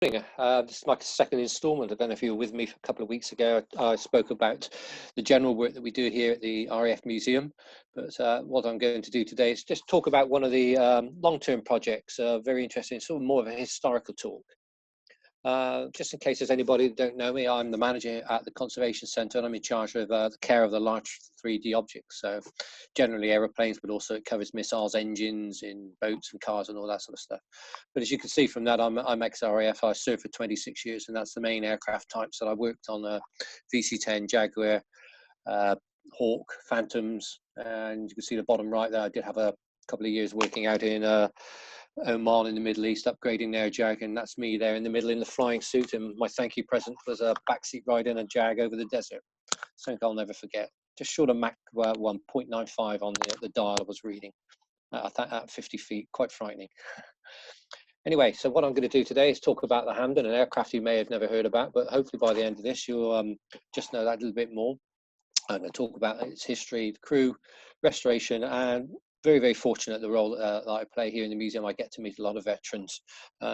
This is my second instalment. I don't know if you were with me a couple of weeks ago. I spoke about the general work that we do here at the RAF Museum. But what I'm going to do today is just talk about one of the long-term projects, very interesting, sort of more of a historical talk. Just in case there's anybody that don't know me, I'm the manager at the Conservation Centre and I'm in charge of the care of the large 3D objects. So generally aeroplanes, but also it covers missiles, engines in boats and cars and all that sort of stuff. But as you can see from that, I'm ex-RAF. I served for 26 years and that's the main aircraft types that I worked on, VC-10, Jaguar, Hawk, Phantoms. And you can see the bottom right there, I did have a couple of years working out in Oman in the Middle East, upgrading their Jag, and that's me there in the middle in the flying suit. And my thank you present was a backseat ride in a Jag over the desert. Something I'll never forget. Just short of Mach 1.95 on the dial I was reading at 50 feet, quite frightening. Anyway, so what I'm going to do today is talk about the Hampden, an aircraft you may have never heard about, but hopefully by the end of this you'll just know that a little bit more. I'm going to talk about its history, the crew, restoration, and very, very fortunate the role that I play here in the museum. I get to meet a lot of veterans.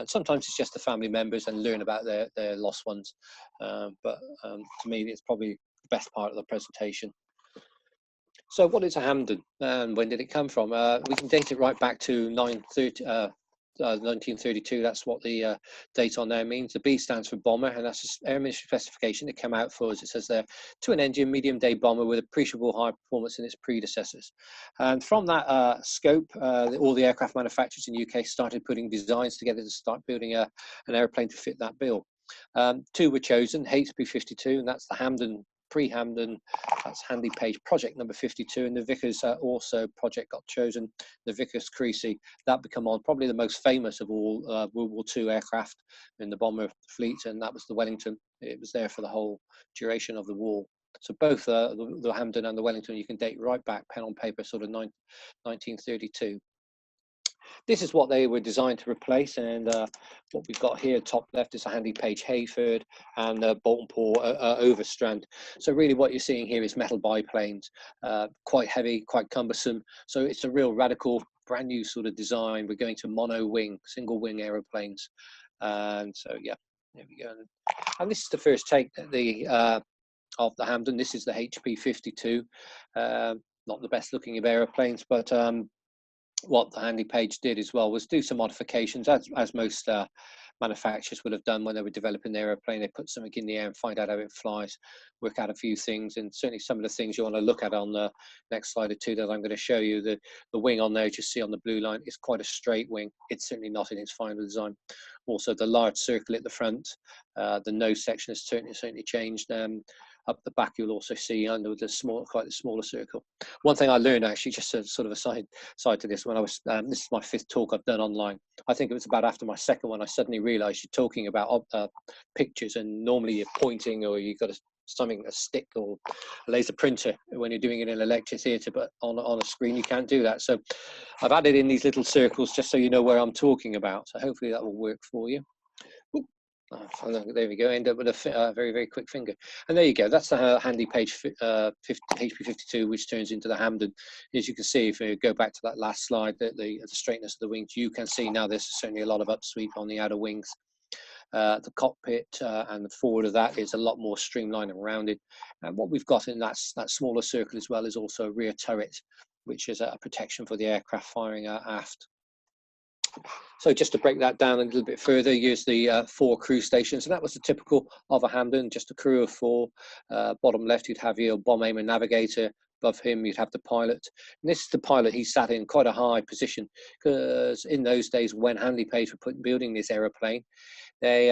Sometimes it's just the family members and learn about their lost ones. But to me, it's probably the best part of the presentation. So what is a Hampden and when did it come from? We can date it right back to 1932. That's what the date on there means. The B stands for bomber, and that's an Air Ministry specification that came out for, as it says there, to an engine medium day bomber with appreciable high performance in its predecessors. And from that scope, all the aircraft manufacturers in the UK started putting designs together to start building an airplane to fit that bill. Two were chosen, HP-52, and that's the Hampden Pre-Hampden, that's Handley Page project number 52, and the Vickers also project got chosen, the Vickers Creasy. That became on probably the most famous of all World War II aircraft in the bomber fleet, and that was the Wellington. It was there for the whole duration of the war. So both the Hampden and the Wellington, you can date right back, pen on paper, sort of 1932. This is what they were designed to replace, and what we've got here top left is a Handley Page Hereford and a Bolt & Paw Overstrand. So really what you're seeing here is metal biplanes, quite heavy, quite cumbersome. So it's a real radical, brand new sort of design. We're going to mono wing, single wing aeroplanes. And so yeah, there we go. And this is the first take of the Hampden. This is the HP-52. Not the best looking of aeroplanes, but what the Handley Page did as well was do some modifications, as most manufacturers would have done when they were developing their airplane. They put something in the air and find out how it flies, work out a few things, and certainly some of the things you want to look at on the next slide or two that I'm going to show you. The wing on there, you see on the blue line, is quite a straight wing. It's certainly not in its final design. Also, the large circle at the front, the nose section has certainly changed. Up the back, you'll also see under the quite a smaller circle. One thing I learned, actually, just a sort of a side to this, when I was, this is my 5th talk I've done online. I think it was about after my 2nd one, I suddenly realised you're talking about pictures, and normally you're pointing or you've got a stick or a laser printer when you're doing it in a lecture theatre, but on a screen you can't do that. So I've added in these little circles just so you know where I'm talking about. So hopefully that will work for you. Oh, there we go, end up with a very, very quick finger. And there you go, that's the Handley Page HP-52, which turns into the Hampden. As you can see, if you go back to that last slide, the straightness of the wings, you can see now there's certainly a lot of upsweep on the outer wings. The cockpit and the forward of that is a lot more streamlined and rounded. And what we've got in that smaller circle as well is also a rear turret, which is a protection for the aircraft firing aft. So just to break that down a little bit further, here's the 4 crew stations, and that was the typical of a Hampden, just a crew of 4. Bottom left, you'd have your bomb aim and navigator. Above him, you'd have the pilot. And this is the pilot. He sat in quite a high position because in those days, when Handley Page were building this aeroplane, they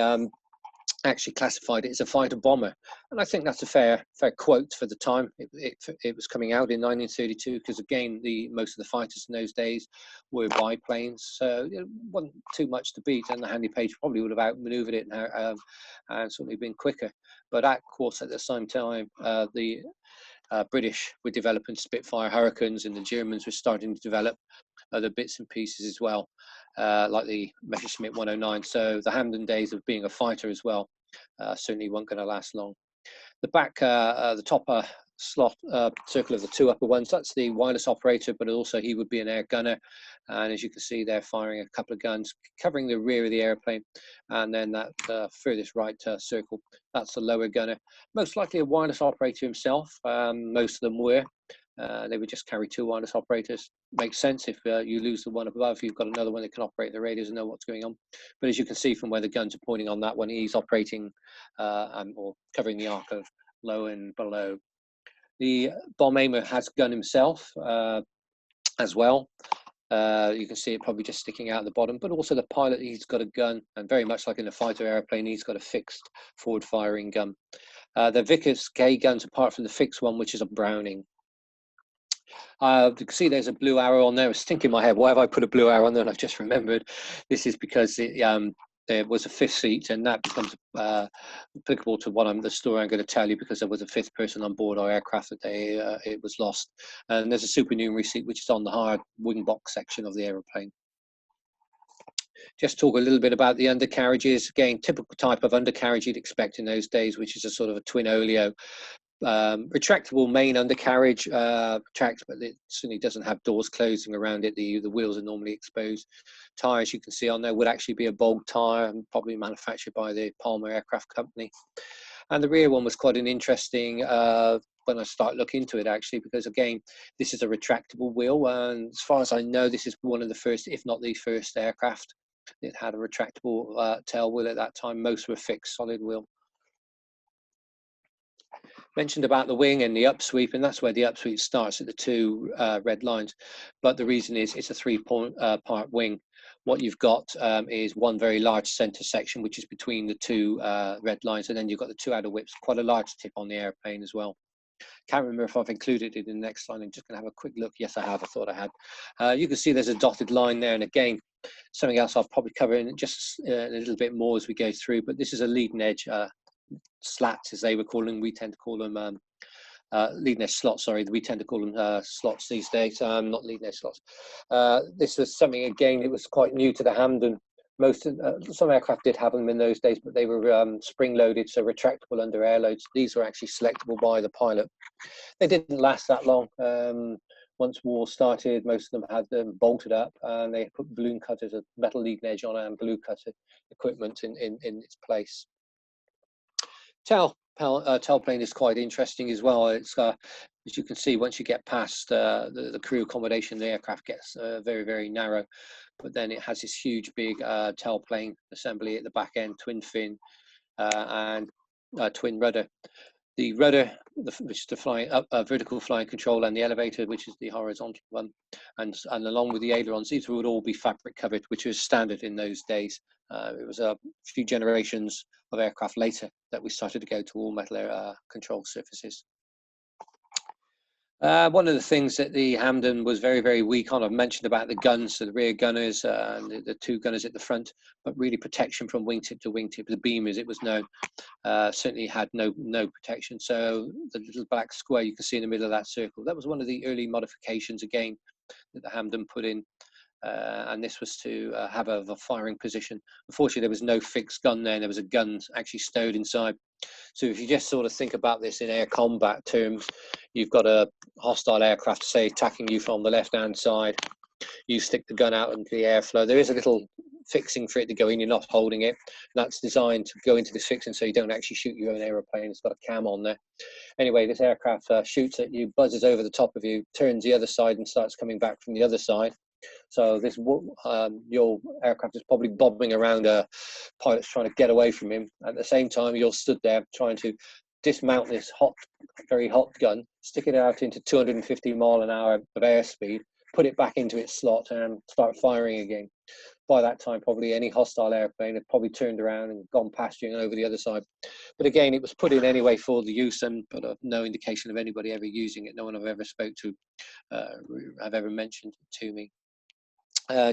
actually classified it as a fighter bomber, and I think that's a fair quote for the time. It was coming out in 1932 because again most of the fighters in those days were biplanes, so it wasn't too much to beat, and the Handley Page probably would have outmaneuvered it and certainly been quicker. But of course at the same time the British were developing Spitfire Hurricanes, and the Germans were starting to develop other bits and pieces as well, like the Messerschmitt 109. So the Hampden days of being a fighter as well certainly weren't going to last long. The back, the top slot circle of the two upper ones, that's the wireless operator, but also he would be an air gunner. And as you can see, they're firing a couple of guns, covering the rear of the airplane. And then that furthest right circle, that's the lower gunner. Most likely a wireless operator himself. Most of them were. They would just carry two wireless operators. Makes sense if you lose the one above, you've got another one that can operate the radios and know what's going on. But as you can see from where the guns are pointing on that one, he's operating or covering the arc of low and below. The bomb aimer has gun himself as well. You can see it probably just sticking out at the bottom, but also the pilot, he's got a gun, and very much like in a fighter airplane, he's got a fixed forward firing gun. The Vickers K guns, apart from the fixed one, which is a Browning. You can see there's a blue arrow on there. It's stinking my head. Why have I put a blue arrow on there? And I've just remembered. This is because there was a fifth seat, and that becomes applicable to the story I'm going to tell you, because there was a fifth person on board our aircraft that day. It was lost. And there's a supernumerary seat, which is on the hard wing box section of the aeroplane. Just talk a little bit about the undercarriages. Again, typical type of undercarriage you'd expect in those days, which is a sort of a twin oleo. Retractable main undercarriage, retracts, but it certainly doesn't have doors closing around it. The wheels are normally exposed. Tyres, you can see on there, would actually be a Bog tyre, and probably manufactured by the Palmer Aircraft Company. And the rear one was quite an interesting when I start looking into it, actually, because again, this is a retractable wheel, and as far as I know, this is one of the first, if not the first, aircraft that had a retractable tail wheel at that time. Most were fixed solid wheel. Mentioned about the wing and the upsweep, and that's where the upsweep starts at the two red lines. But the reason is it's a three-part wing. What you've got is one very large center section, which is between the two red lines, and then you've got the two outer whips, quite a large tip on the airplane as well. Can't remember if I've included it in the next line. I'm just going to have a quick look. Yes, I have. I thought I had. You can see there's a dotted line there, and again, something else I'll probably cover in just a little bit more as we go through, but this is a leading edge slats, as they were calling. We tend to call them leading edge slots. Sorry, we tend to call them slots these days. Not leading edge slots. This was something, again, it was quite new to the Hampden. Some aircraft did have them in those days, but they were spring loaded, so retractable under air loads. These were actually selectable by the pilot. They didn't last that long. Once war started, most of them had them bolted up, and they put balloon cutters, a metal leading edge on it, and balloon cutter equipment in its place. Tail plane is quite interesting as well. It's as you can see, once you get past the crew accommodation, the aircraft gets very, very narrow. But then it has this huge, big tail plane assembly at the back end, twin fin and twin rudder. The rudder, which is the vertical flying control, and the elevator, which is the horizontal one, and along with the ailerons, these would all be fabric covered, which was standard in those days. It was a few generations of aircraft later that we started to go to all metal control surfaces. One of the things that the Hampden was very, very weak on, I've mentioned about the guns, so the rear gunners and the two gunners at the front, but really protection from wingtip to wingtip. The beam, as it was known, certainly had no protection. So the little black square you can see in the middle of that circle, that was one of the early modifications, again, that the Hampden put in. And this was to have a firing position. Unfortunately, there was no fixed gun there, and there was a gun actually stowed inside. So if you just sort of think about this in air combat terms, you've got a hostile aircraft, say, attacking you from the left-hand side. You stick the gun out into the airflow. There is a little fixing for it to go in. You're not holding it. That's designed to go into this fixing so you don't actually shoot your own aeroplane. It's got a cam on there. Anyway, this aircraft shoots at you, buzzes over the top of you, turns the other side and starts coming back from the other side. So this your aircraft is probably bobbing around, a pilot's trying to get away from him. At the same time, you're stood there trying to dismount this very hot gun, stick it out into 250 mile an hour of airspeed, put it back into its slot and start firing again. By that time, probably any hostile airplane had probably turned around and gone past you and over the other side. But again, it was put in anyway for the use, but no indication of anybody ever using it. No one I've ever spoke to have ever mentioned it to me.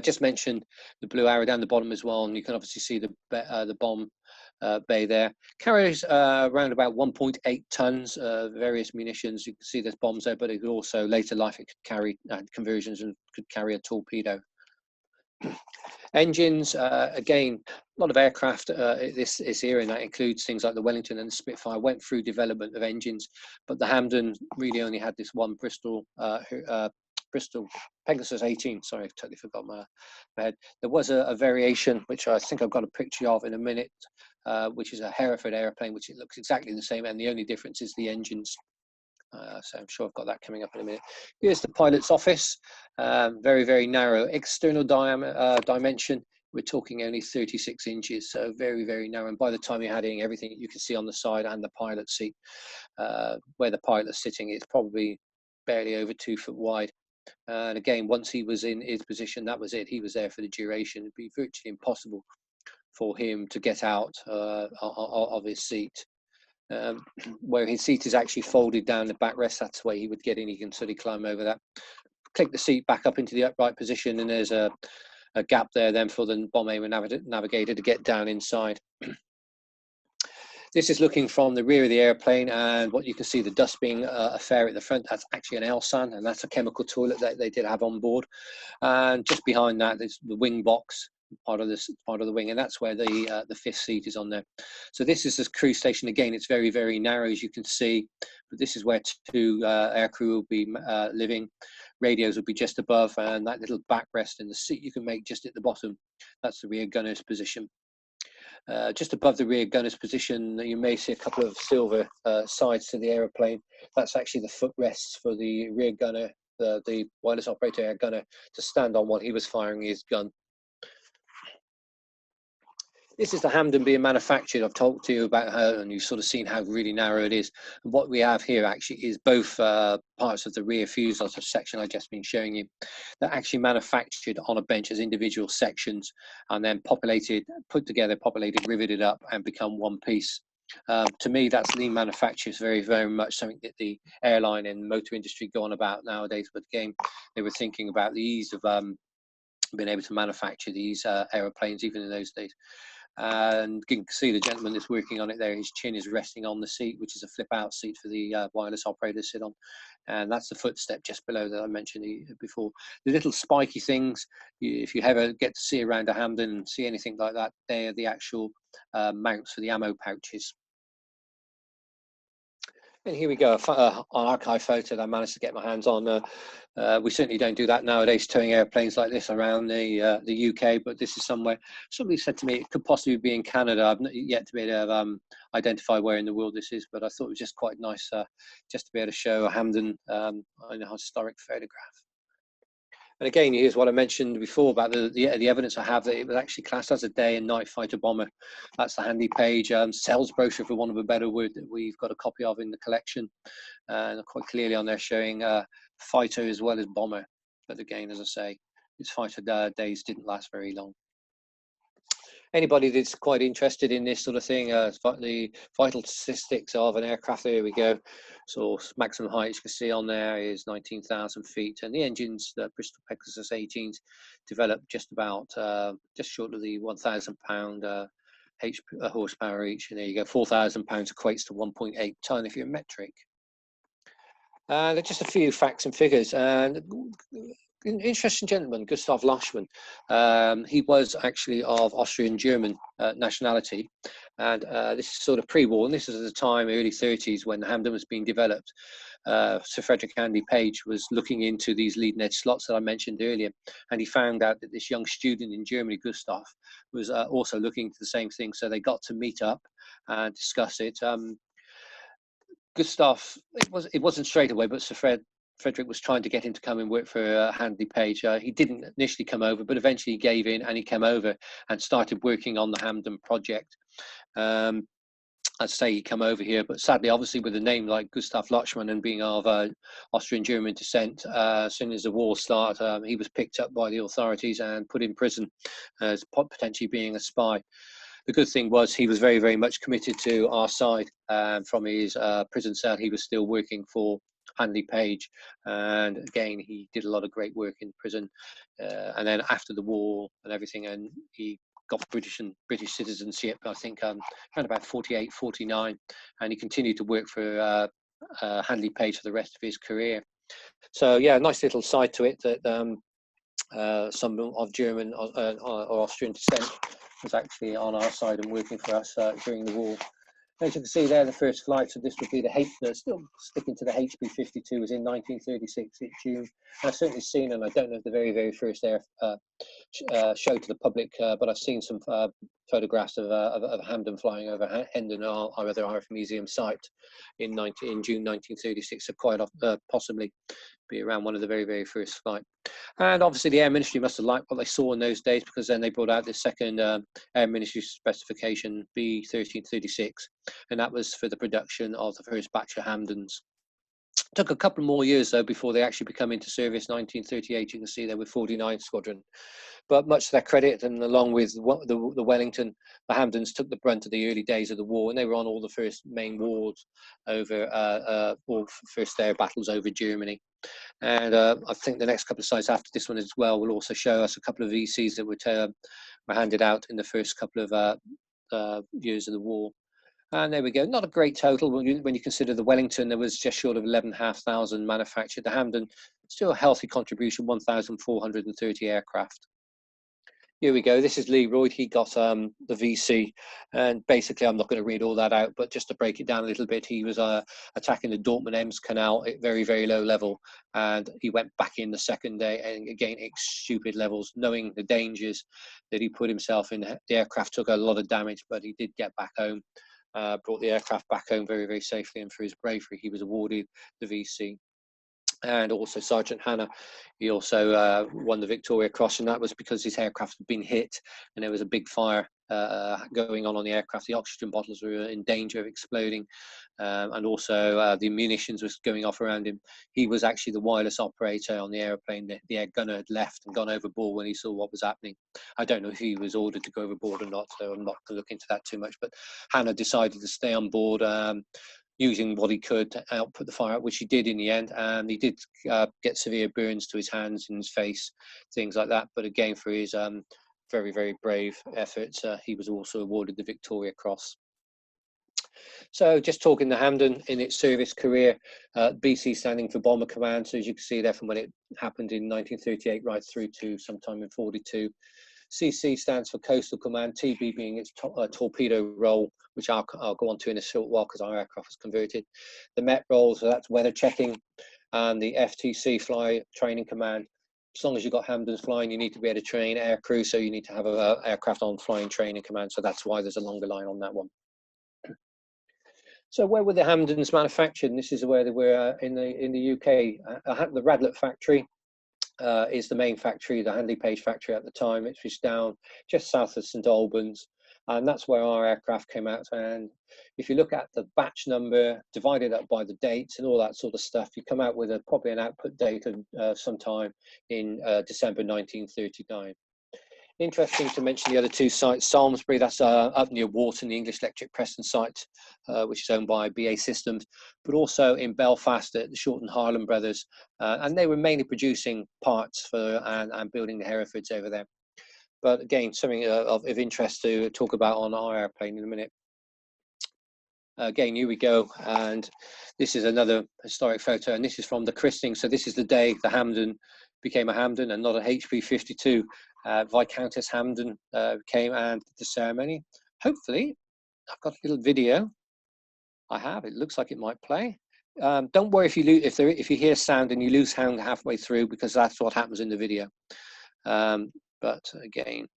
Just mentioned the blue arrow down the bottom as well, and you can obviously see the bomb bay there. Carries around about 1.8 tons of various munitions. You can see there's bombs there, but it could also, later life, it could carry conversions and could carry a torpedo. Engines, again, a lot of aircraft this era, and that includes things like the Wellington and the Spitfire, went through development of engines, but the Hampden really only had this one Bristol Pegasus 18. Sorry, I totally forgot my head. There was a variation, which I think I've got a picture of in a minute, which is a Hereford airplane, which it looks exactly the same, and the only difference is the engines. So I'm sure I've got that coming up in a minute. Here's the pilot's office. Very, very narrow external dimension. We're talking only 36 inches, so very, very narrow. And by the time you're adding everything you can see on the side and the pilot's seat, where the pilot's sitting, it's probably barely over 2 foot wide. And again, once he was in his position, that was it. He was there for the duration. It'd be virtually impossible for him to get out of his seat. Where his seat is actually folded down the backrest, that's where he would get in. He can sort of climb over that, click the seat back up into the upright position, and there's a gap there then for the bomb aimer navigator to get down inside. This is looking from the rear of the airplane, and what you can see, the dust being affair at the front, that's actually an LSAN, and that's a chemical toilet that they did have on board. And just behind that is the wing box, part of the wing, and that's where the fifth seat is on there. So this is the crew station. Again, it's very, very narrow, as you can see, but this is where 2 aircrew will be living. Radios will be just above, and that little backrest in the seat you can make just at the bottom, that's the rear gunner's position. Just above the rear gunner's position, you may see a couple of silver sides to the aeroplane. That's actually the footrests for the rear gunner, the wireless operator air gunner, to stand on while he was firing his gun. This is the Hampden being manufactured. I've talked to you about how, and you've sort of seen how really narrow it is. And what we have here actually is both parts of the rear fuselage section I've just been showing you. They're actually manufactured on a bench as individual sections, and then put together, riveted up, and become one piece. To me, that's lean manufacture. Is very, very much something that the airline and motor industry go on about nowadays. But again, they were thinking about the ease of being able to manufacture these aeroplanes even in those days. And you can see the gentleman that's working on it there, his chin is resting on the seat, which is a flip out seat for the wireless operator to sit on. And that's the footstep just below that I mentioned before. The little spiky things, if you ever get to see around a Hampden and see anything like that, they're the actual mounts for the ammo pouches. And here we go, an archive photo that I managed to get my hands on. We certainly don't do that nowadays, towing airplanes like this around the UK, but this is somewhere. Somebody said to me it could possibly be in Canada. I've not yet to be able to identify where in the world this is, but I thought it was just quite nice just to be able to show a Hampden in a historic photograph. And again, here's what I mentioned before about the evidence I have that it was actually classed as a day and night fighter bomber. That's the Handley Page sales brochure, for want of a better word, that we've got a copy of in the collection. And quite clearly on there showing fighter as well as bomber. But again, as I say, its fighter days didn't last very long. Anybody that's quite interested in this sort of thing, the vital statistics of an aircraft, there we go. So maximum height you can see on there is 19,000 feet, and the engines, the Bristol Pegasus 18s, developed just about just short of the 1,000 pound horsepower each, and there you go. 4,000 pounds equates to 1.8 ton if you're metric. And just a few facts and figures. And an interesting gentleman, Gustav Loschmann. He was actually of Austrian-German nationality, and this is sort of pre-war, and this is at the time, early 30s, when the Hampden was being developed. Sir Frederick Handley Page was looking into these leading edge slots that I mentioned earlier, and he found out that this young student in Germany, Gustav, was also looking into the same thing, so they got to meet up and discuss it. Gustav, it wasn't straight away, but Sir Frederick was trying to get him to come and work for Handley Page. He didn't initially come over, but eventually he gave in and he came over and started working on the Hampden project. I'd say he come over here, but sadly, obviously, with a name like Gustav Loschmann and being of Austrian-German descent, as soon as the war started, he was picked up by the authorities and put in prison as potentially being a spy. The good thing was he was very, very much committed to our side. From his prison cell, he was still working for Handley Page, and again, he did a lot of great work in prison. And then after the war and everything, and he got British citizenship, I think around about 48, 49, and he continued to work for Handley Page for the rest of his career. So yeah, nice little side to it that some of German or Austrian descent was actually on our side and working for us during the war. As you can see there, the first flight, so this would be the still sticking to the HP-52, was in 1936 in June. And I've certainly seen, and I don't know if the very, very first show to the public, but I've seen some photographs of Hampden flying over Hendon, our other RAF Museum site in June 1936, so quite possibly be around one of the very, very first flight. And obviously the Air Ministry must have liked what they saw in those days, because then they brought out the second Air Ministry specification, B1336, and that was for the production of the first batch of Hampdens. Took a couple more years though before they actually become into service. 1938, you can see there with 49th Squadron. But much to their credit, and along with the Wellington, the Hampdens took the brunt of the early days of the war, and they were on all the first main wars over, or first air battles over Germany. And I think the next couple of slides after this one as well will also show us a couple of VCs that were handed out in the first couple of years of the war. And there we go. Not a great total when you consider the Wellington, there was just short of 11,500 manufactured. The Hampden, still a healthy contribution, 1,430 aircraft. Here we go. This is Leroy. He got the VC, and basically I'm not going to read all that out, but just to break it down a little bit, he was attacking the Dortmund-Ems Canal at very, very low level, and he went back in the second day, and again at stupid levels, knowing the dangers that he put himself in. The aircraft took a lot of damage, but he did get back home. Brought the aircraft back home very, very safely, and for his bravery, he was awarded the VC. And also Sergeant Hannah, he also won the Victoria Cross, and that was because his aircraft had been hit, and there was a big fire going on the aircraft. The oxygen bottles were in danger of exploding, and also the munitions was going off around him. He was actually the wireless operator on the airplane. The air gunner had left and gone overboard when he saw what was happening. I don't know if he was ordered to go overboard or not, so I'm not going to look into that too much. But Hannah decided to stay on board, using what he could to output the fire, which he did in the end, and he did get severe burns to his hands and his face, things like that. But again, for his very, very brave efforts, he was also awarded the Victoria Cross. So just talking the Hampden in its service career, BC standing for Bomber Command. So as you can see there, from when it happened in 1938 right through to sometime in 42. CC stands for Coastal Command, TB being its torpedo role, which I'll go on to in a short while because our aircraft is converted. The MET role, so that's weather checking, and the FTC Fly Training Command. As long as you've got Hampdens flying, you need to be able to train air crew, so you need to have an aircraft on flying training command, so that's why there's a longer line on that one. So where were the Hampdens manufactured? And this is where they were in the UK. The Radlett factory is the main factory, the Handley Page factory at the time. It was down just south of St Albans, and that's where our aircraft came out. And if you look at the batch number, divided up by the dates and all that sort of stuff, you come out with probably an output date of sometime in December 1939. Interesting to mention the other two sites. Salisbury, that's up near Wharton, the English Electric Preston site, which is owned by BA Systems, but also in Belfast at the Shorten Harlan brothers. And they were mainly producing parts for and building the Herefords over there. But again, something of interest to talk about on our airplane in a minute. Again, here we go, and this is another historic photo, and this is from the christening. So this is the day the Hampden became a Hampden and not a HP-52. Viscountess Hampden came and did the ceremony. Hopefully, I've got a little video. I have. It looks like it might play. Don't worry if you hear sound and you lose sound halfway through, because that's what happens in the video. But again.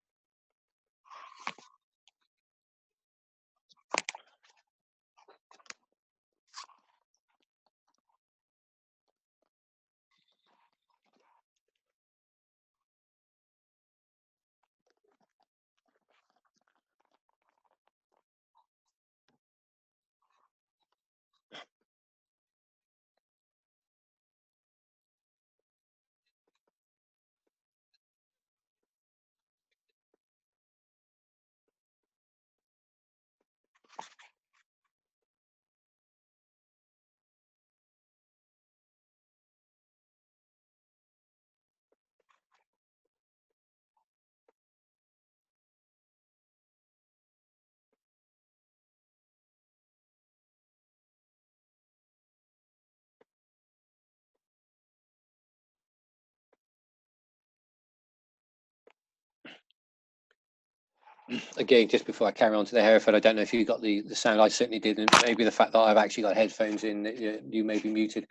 again, just before I carry on to the Hereford, I don't know if you got the sound. I certainly did, and maybe the fact that I've actually got headphones in, you may be muted.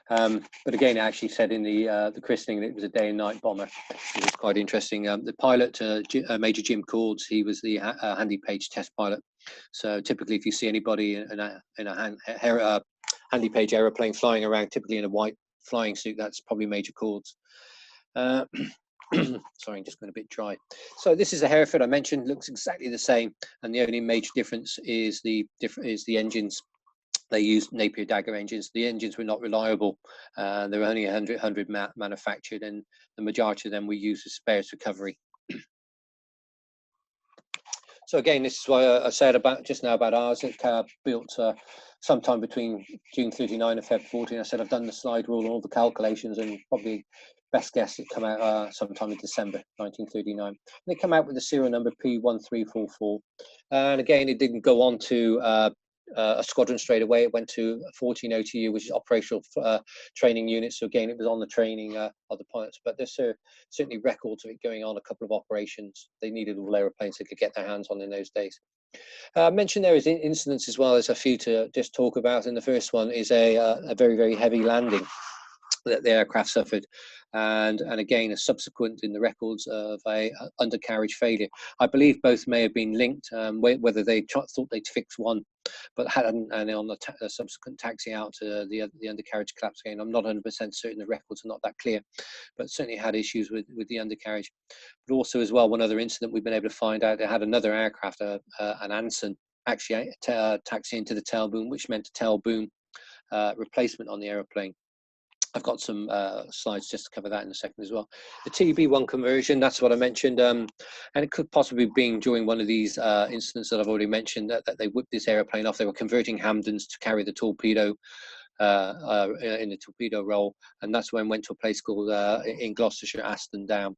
But again, it actually said in the christening that it was a day and night bomber. It was quite interesting. The pilot, Major Jim Cords, he was the Handley Page test pilot. So typically, if you see anybody in a Handley Page aeroplane flying around, typically in a white flying suit, that's probably Major Cords. Sorry, I'm just going a bit dry. So this is the Hereford I mentioned, looks exactly the same, and the only major difference is the engines. They used Napier Dagger engines. The engines were not reliable. There were only 100 manufactured, and the majority of them we used as spares recovery. So again, this is why I said about just now about ours. It built sometime between June 39 and Feb 14. I said I've done the slide rule and all the calculations, and probably best guess it come out sometime in December 1939. And they come out with the serial number P1344. And again, it didn't go on to a squadron straight away. It went to 14 OTU, which is operational training units. So again, it was on the training of the pilots. But there's certainly records of it going on a couple of operations. They needed all aeroplanes they could get their hands on in those days. Mentioned there is incidents as well. There's a few to just talk about. And the first one is a very, very heavy landing that the aircraft suffered, and again a subsequent in the records of a undercarriage failure. I believe both may have been linked, whether they thought they'd fix one but hadn't, and on the subsequent taxi out the undercarriage collapse again. I'm not 100% certain, the records are not that clear, but certainly had issues with the undercarriage. But also as well, one other incident we've been able to find out, they had another aircraft, an Anson, actually taxi into the tail boom, which meant a tail boom replacement on the aeroplane. I've got some slides just to cover that in a second as well. The TB1 conversion, that's what I mentioned, and it could possibly be during one of these incidents that I've already mentioned, that they whipped this aeroplane off. They were converting Hampdens to carry the torpedo in the torpedo role, and that's when it went to a place called in Gloucestershire, Aston Down.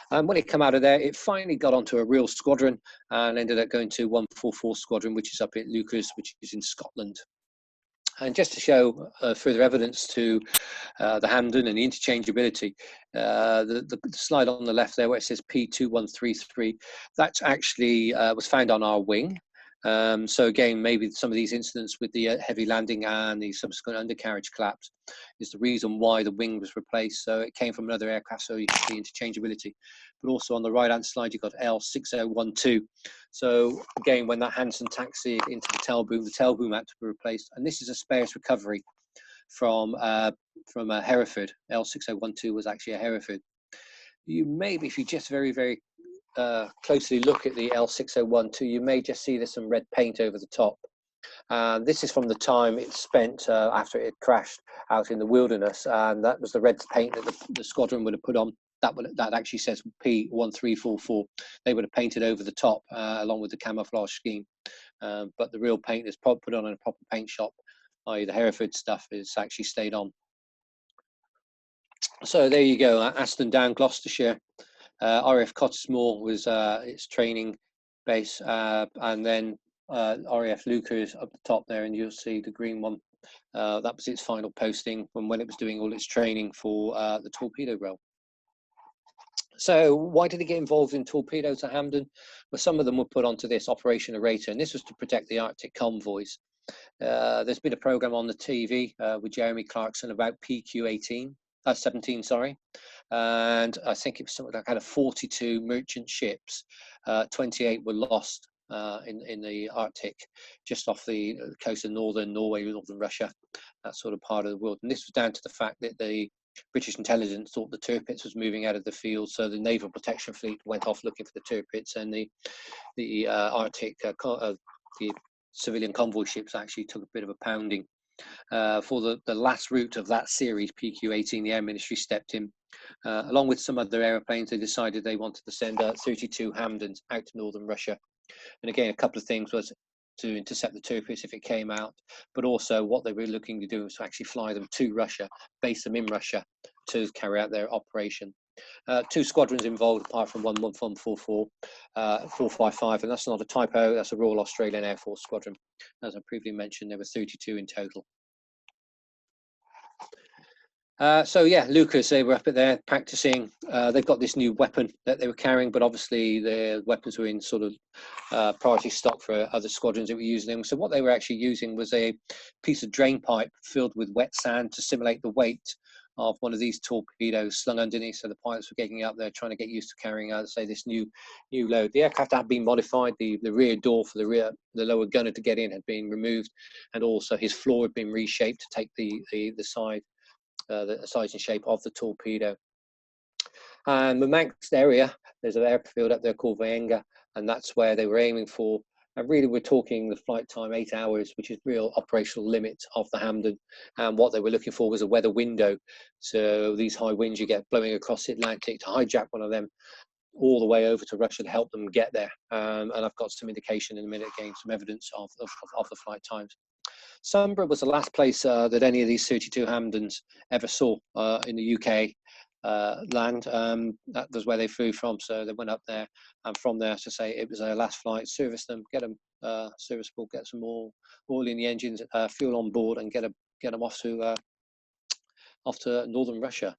And when it came out of there, it finally got onto a real squadron and ended up going to 144 Squadron, which is up at Lucas, which is in Scotland. And just to show further evidence to the Hampden and the interchangeability, the slide on the left there where it says P2133, that's actually was found on our wing. So again, maybe some of these incidents with the heavy landing and the subsequent undercarriage collapse is the reason why the wing was replaced. So it came from another aircraft, so you can see interchangeability. But also on the right-hand slide, you've got L6012. So again, when that Hanson taxied into the tail boom had to be replaced. And this is a spares recovery from a Hereford. L6012 was actually a Hereford. You maybe, if you just very, very closely look at the L6012, you may just see there's some red paint over the top. This is from the time it spent after it had crashed out in the wilderness, and that was the red paint that the squadron would have put on. That actually says P1344. They would have painted over the top along with the camouflage scheme, but the real paint is put on in a proper paint shop, i.e. the Hereford stuff is actually stayed on. So there you go, Aston Down, Gloucestershire. RAF Cottesmore was its training base, and then RAF Lucas up the top there, and you'll see the green one. That was its final posting from when it was doing all its training for the torpedo role. So why did it get involved in torpedoes at Hampden? Well, some of them were put onto this Operation Orator, and this was to protect the Arctic convoys. There's been a program on the TV with Jeremy Clarkson about PQ-17, sorry. And I think it was something like kind of 42 merchant ships, 28 were lost in the Arctic, just off the coast of northern Norway, northern Russia, that sort of part of the world. And this was down to the fact that the British intelligence thought the Tirpitz was moving out of the field, so the Naval Protection Fleet went off looking for the Tirpitz, and the Arctic, the civilian convoy ships actually took a bit of a pounding. For the last route of that series, PQ-18, the Air Ministry stepped in. Along with some other aeroplanes, they decided they wanted to send 32 Hampdens out to northern Russia. And again, a couple of things was to intercept the Tirpitz if it came out, but also what they were looking to do was to actually fly them to Russia, base them in Russia to carry out their operation. 2 squadrons involved, apart from 11144, 455, and that's not a typo, that's a Royal Australian Air Force squadron. As I previously mentioned, there were 32 in total. So yeah, Lucas, they were up at there practicing. They've got this new weapon that they were carrying, but obviously the weapons were in sort of priority stock for other squadrons that were using them. So what they were actually using was a piece of drain pipe filled with wet sand to simulate the weight of one of these torpedoes slung underneath. So the pilots were getting up there, trying to get used to carrying out, say, this new load. The aircraft had been modified. The rear door for the lower gunner to get in had been removed, and also his floor had been reshaped to take the size and shape of the torpedo. And the next area, there's an airfield up there called Vaenga, and that's where they were aiming for. And really, we're talking the flight time, 8 hours, which is real operational limit of the Hampden. And what they were looking for was a weather window. So these high winds you get blowing across the Atlantic, to hijack one of them all the way over to Russia to help them get there. And I've got some indication in a minute, again, some evidence of the flight times. Sunborough was the last place that any of these 32 Hampdens ever saw in the UK land. That was where they flew from, so they went up there, and from there, to say, it was their last flight, service them, get them serviceable, get some more oil in the engines, fuel on board, and get them off to northern Russia.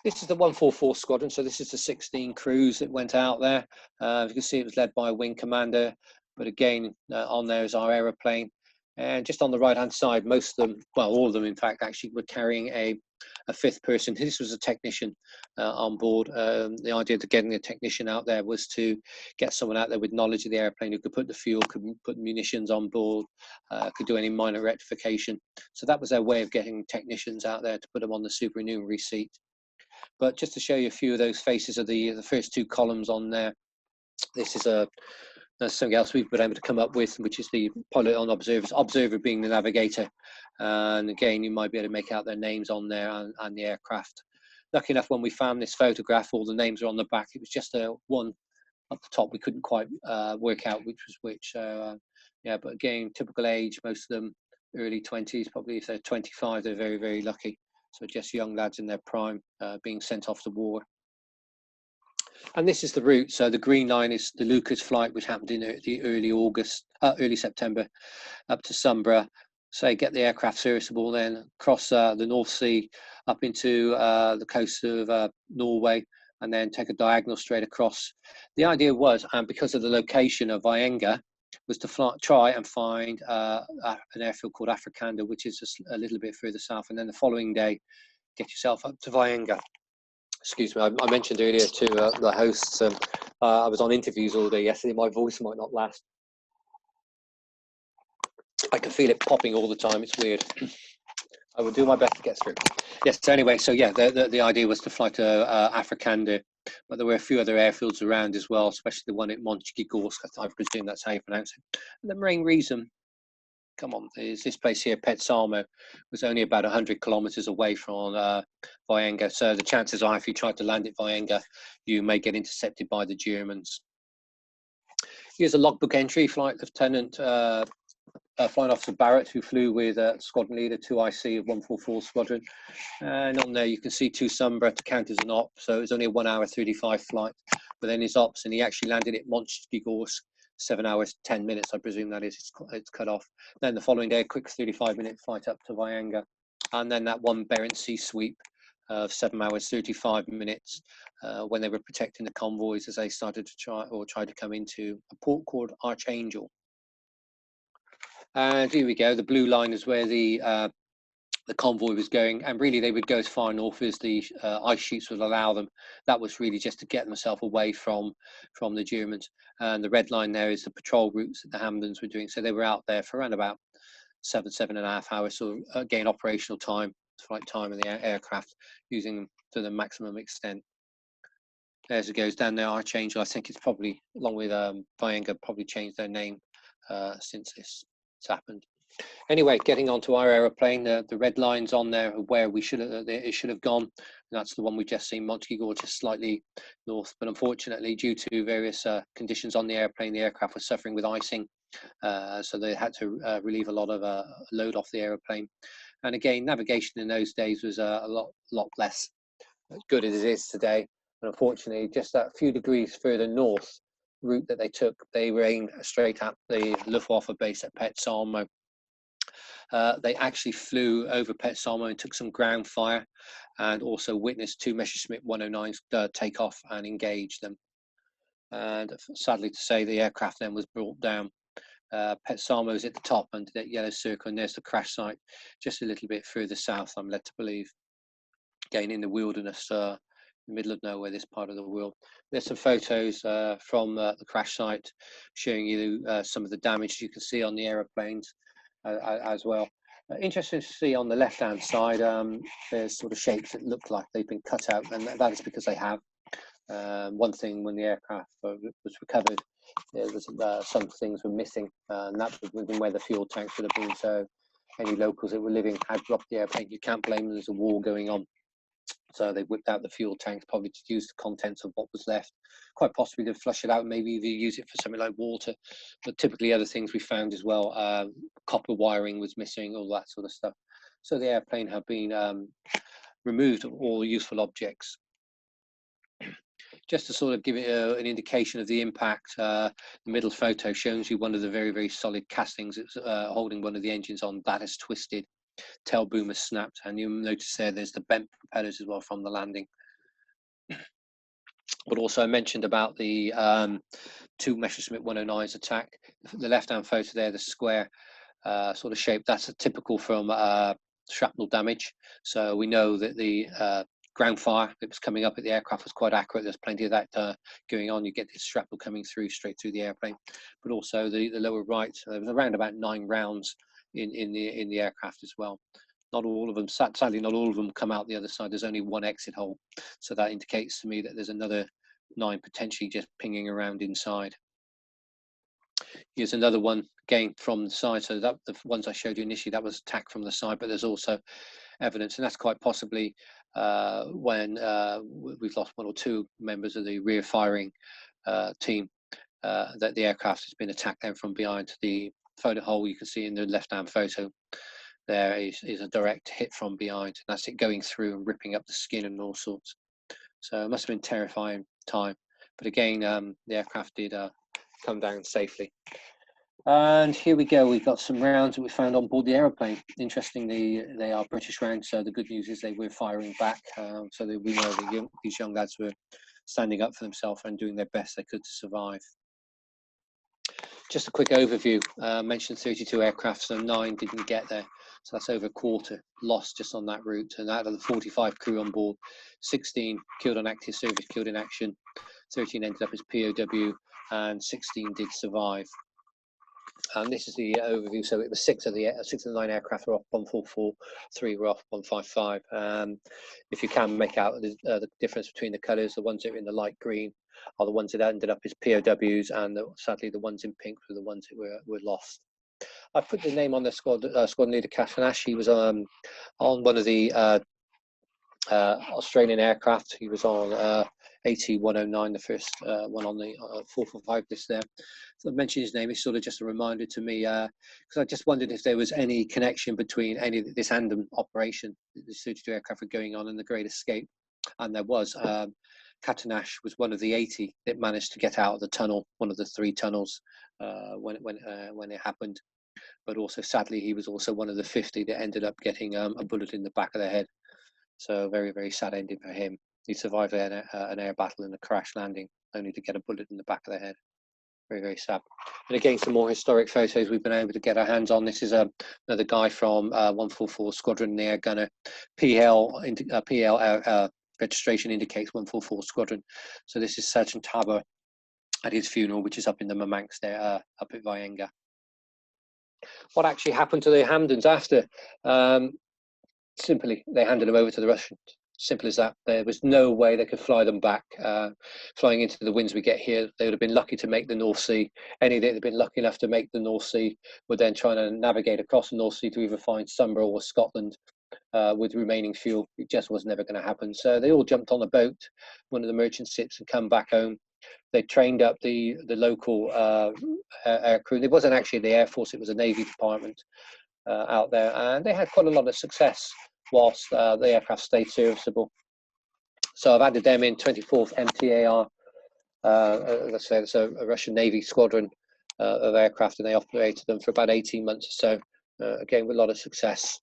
This is the 144 squadron, so this is the 16 crews that went out there. You can see it was led by a wing commander, but again, on there is our aeroplane. And just on the right-hand side, most of them, well, all of them, in fact, actually were carrying a fifth person. This was a technician on board. The idea of getting a technician out there was to get someone out there with knowledge of the airplane who could put the fuel, could put munitions on board, could do any minor rectification. So that was their way of getting technicians out there to put them on the supernumerary seat. But just to show you a few of those faces of the first two columns on there, this is something else we've been able to come up with, which is the pilot on observers, observer being the navigator. And again, you might be able to make out their names on there and the aircraft. Lucky enough, when we found this photograph, all the names are on the back. It was just one up the top. We couldn't quite work out which was which. So yeah, but again, typical age, most of them early 20s, probably if they're 25, they're very, very lucky. So just young lads in their prime being sent off to war. And this is the route. So the green line is the Lucas flight, which happened in the early September, up to Sunborough. So get the aircraft serviceable, then cross the North Sea up into the coast of Norway, and then take a diagonal straight across. The idea was, and because of the location of Vaenga, was to try and find an airfield called Afrikander, which is just a little bit further south, and then the following day, get yourself up to Vaenga. Excuse me, I mentioned earlier to the hosts, I was on interviews all day yesterday. My voice might not last. I can feel it popping all the time. It's weird. I will do my best to get through. Yes, so anyway, so yeah, the idea was to fly to Afrikander, but there were a few other airfields around as well, especially the one at Montjigorsk. I presume that's how you pronounce it. And the main reason, come on, is this place here, Petsamo, was only about 100 kilometers away from Vaenga. So the chances are, if you try to land at Vaenga, you may get intercepted by the Germans. Here's a logbook entry, Flight Lieutenant Flying Officer Barrett, who flew with Squadron Leader 2IC of 144 Squadron. And on there you can see to Sunborough to count as an op, so it was only a 1 hour 35 flight. But then his ops, and he actually landed at Montjigorsk, 7 hours 10 minutes, I presume that is, it's cut off. Then the following day, a quick 35-minute flight up to Vaenga, and then that one Barents Sea sweep of 7 hours 35 minutes when they were protecting the convoys as they started to try to come into a port called Archangel. And here we go. The blue line is where the convoy was going, and really they would go as far north as the ice sheets would allow them. That was really just to get themselves away from the Germans. And the red line there is the patrol routes that the Hampdens were doing. So they were out there for around about 7.5 hours. So again, operational time, flight time of the aircraft, using them to the maximum extent. As it goes down there, Archangel, I think it's probably, along with Vaenga, probably changed their name since this happened. Anyway, getting onto our aeroplane, the red lines on there are where it should have gone. And that's the one we've just seen, Montjigorsk, just slightly north. But unfortunately, due to various conditions on the airplane, the aircraft was suffering with icing. So they had to relieve a lot of load off the aeroplane. And again, navigation in those days was a lot less good as it is today. And unfortunately, just that few degrees further north route that they took, they were aimed straight at the Luftwaffe base at Petsamo. They actually flew over Pet Samo and took some ground fire, and also witnessed 2 Messerschmitt 109s take off and engage them. And sadly to say, the aircraft then was brought down. Pet Samo is at the top under that yellow circle, and there's the crash site just a little bit further south, I'm led to believe. Again, in the wilderness, the middle of nowhere, this part of the world. There's some photos from the crash site showing you some of the damage you can see on the aeroplanes as well. Interesting to see on the left-hand side, there's sort of shapes that look like they've been cut out, and that is because they have. One thing, when the aircraft was recovered, there was some things were missing, and that would have been where the fuel tanks would have been. So any locals that were living had dropped the airplane. You can't blame them, there's a war going on. So they whipped out the fuel tanks, probably to use the contents of what was left. Quite possibly to flush it out, maybe even use it for something like water. But typically other things we found as well, copper wiring was missing, all that sort of stuff. So the airplane had been removed of all useful objects. Just to sort of give it an indication of the impact, the middle photo shows you one of the very, very solid castings. It's holding one of the engines on. That is twisted. Tail boom has snapped, and you'll notice there's the bent propellers as well from the landing. But also I mentioned about the 2 Messerschmitt 109s attack. The left-hand photo there, the square sort of shape, that's a typical from shrapnel damage. So we know that the ground fire that was coming up at the aircraft was quite accurate. There's plenty of that going on. You get this shrapnel coming through straight through the airplane. But also the lower right, there was around about 9 rounds in the aircraft as well. Not all of them, sadly, not all of them come out the other side. There's only 1 exit hole, so that indicates to me that there's another 9 potentially just pinging around inside. Here's another one again from the side. So that the ones I showed you initially, that was attack from the side, but there's also evidence, and that's quite possibly when we've lost 1 or 2 members of the rear firing team, that the aircraft has been attacked then from behind. The photo hole you can see in the left-hand photo there is a direct hit from behind. That's it going through and ripping up the skin and all sorts. So it must have been a terrifying time. But again, the aircraft did come down safely. And here we go. We've got some rounds that we found on board the aeroplane. Interestingly, they are British rounds. So the good news is they were firing back. So that we know that these young lads were standing up for themselves and doing their best they could to survive. Just a quick overview. Mentioned 32 aircraft, so 9 didn't get there. So that's over a quarter lost just on that route. And out of the 45 crew on board, 16 killed on active service, killed in action, 13 ended up as POW, and 16 did survive. And this is the overview. So it was 6 of the 9 aircraft were off 144, 3 were off 155. If you can make out the difference between the colours, the ones that are in the light green are the ones that ended up as POWs, and sadly the ones in pink were the ones that were lost. I put the name on the squadron leader, Kashanash. He was on one of the Australian aircraft. He was on AT109, the first one on the 445 list there. So I mentioned his name. It's sort of just a reminder to me, because I just wondered if there was any connection between any of this Hampden operation, the 32 aircraft were going on, and the Great Escape. And there was. Katanash was one of the 80 that managed to get out of the tunnel, one of the 3 tunnels when it happened. But also, sadly, he was also one of the 50 that ended up getting a bullet in the back of the head. So very, very sad ending for him. He survived an air battle and a crash landing, only to get a bullet in the back of the head. Very, very sad. And again, some more historic photos we've been able to get our hands on. This is another guy from 144 Squadron, the air gunner. PL registration indicates 144 Squadron. So this is Sergeant Tabor at his funeral, which is up in the Murmansk there, up at Vyenga. What actually happened to the Hampdens after? Simply, they handed them over to the Russians. Simple as that. There was no way they could fly them back. Flying into the winds we get here, they would have been lucky to make the North Sea. Any that had been lucky enough to make the North Sea were then trying to navigate across the North Sea to either find Sunbury or Scotland with remaining fuel. It just was never going to happen. So they all jumped on a boat, one of the merchant ships, and come back home. They trained up the local air crew. It wasn't actually the Air Force, it was a Navy department out there, and they had quite a lot of success whilst the aircraft stayed serviceable. So I've added them in 24th MTAR. Let's say it's a Russian Navy squadron of aircraft, and they operated them for about 18 months or so. again with a lot of success.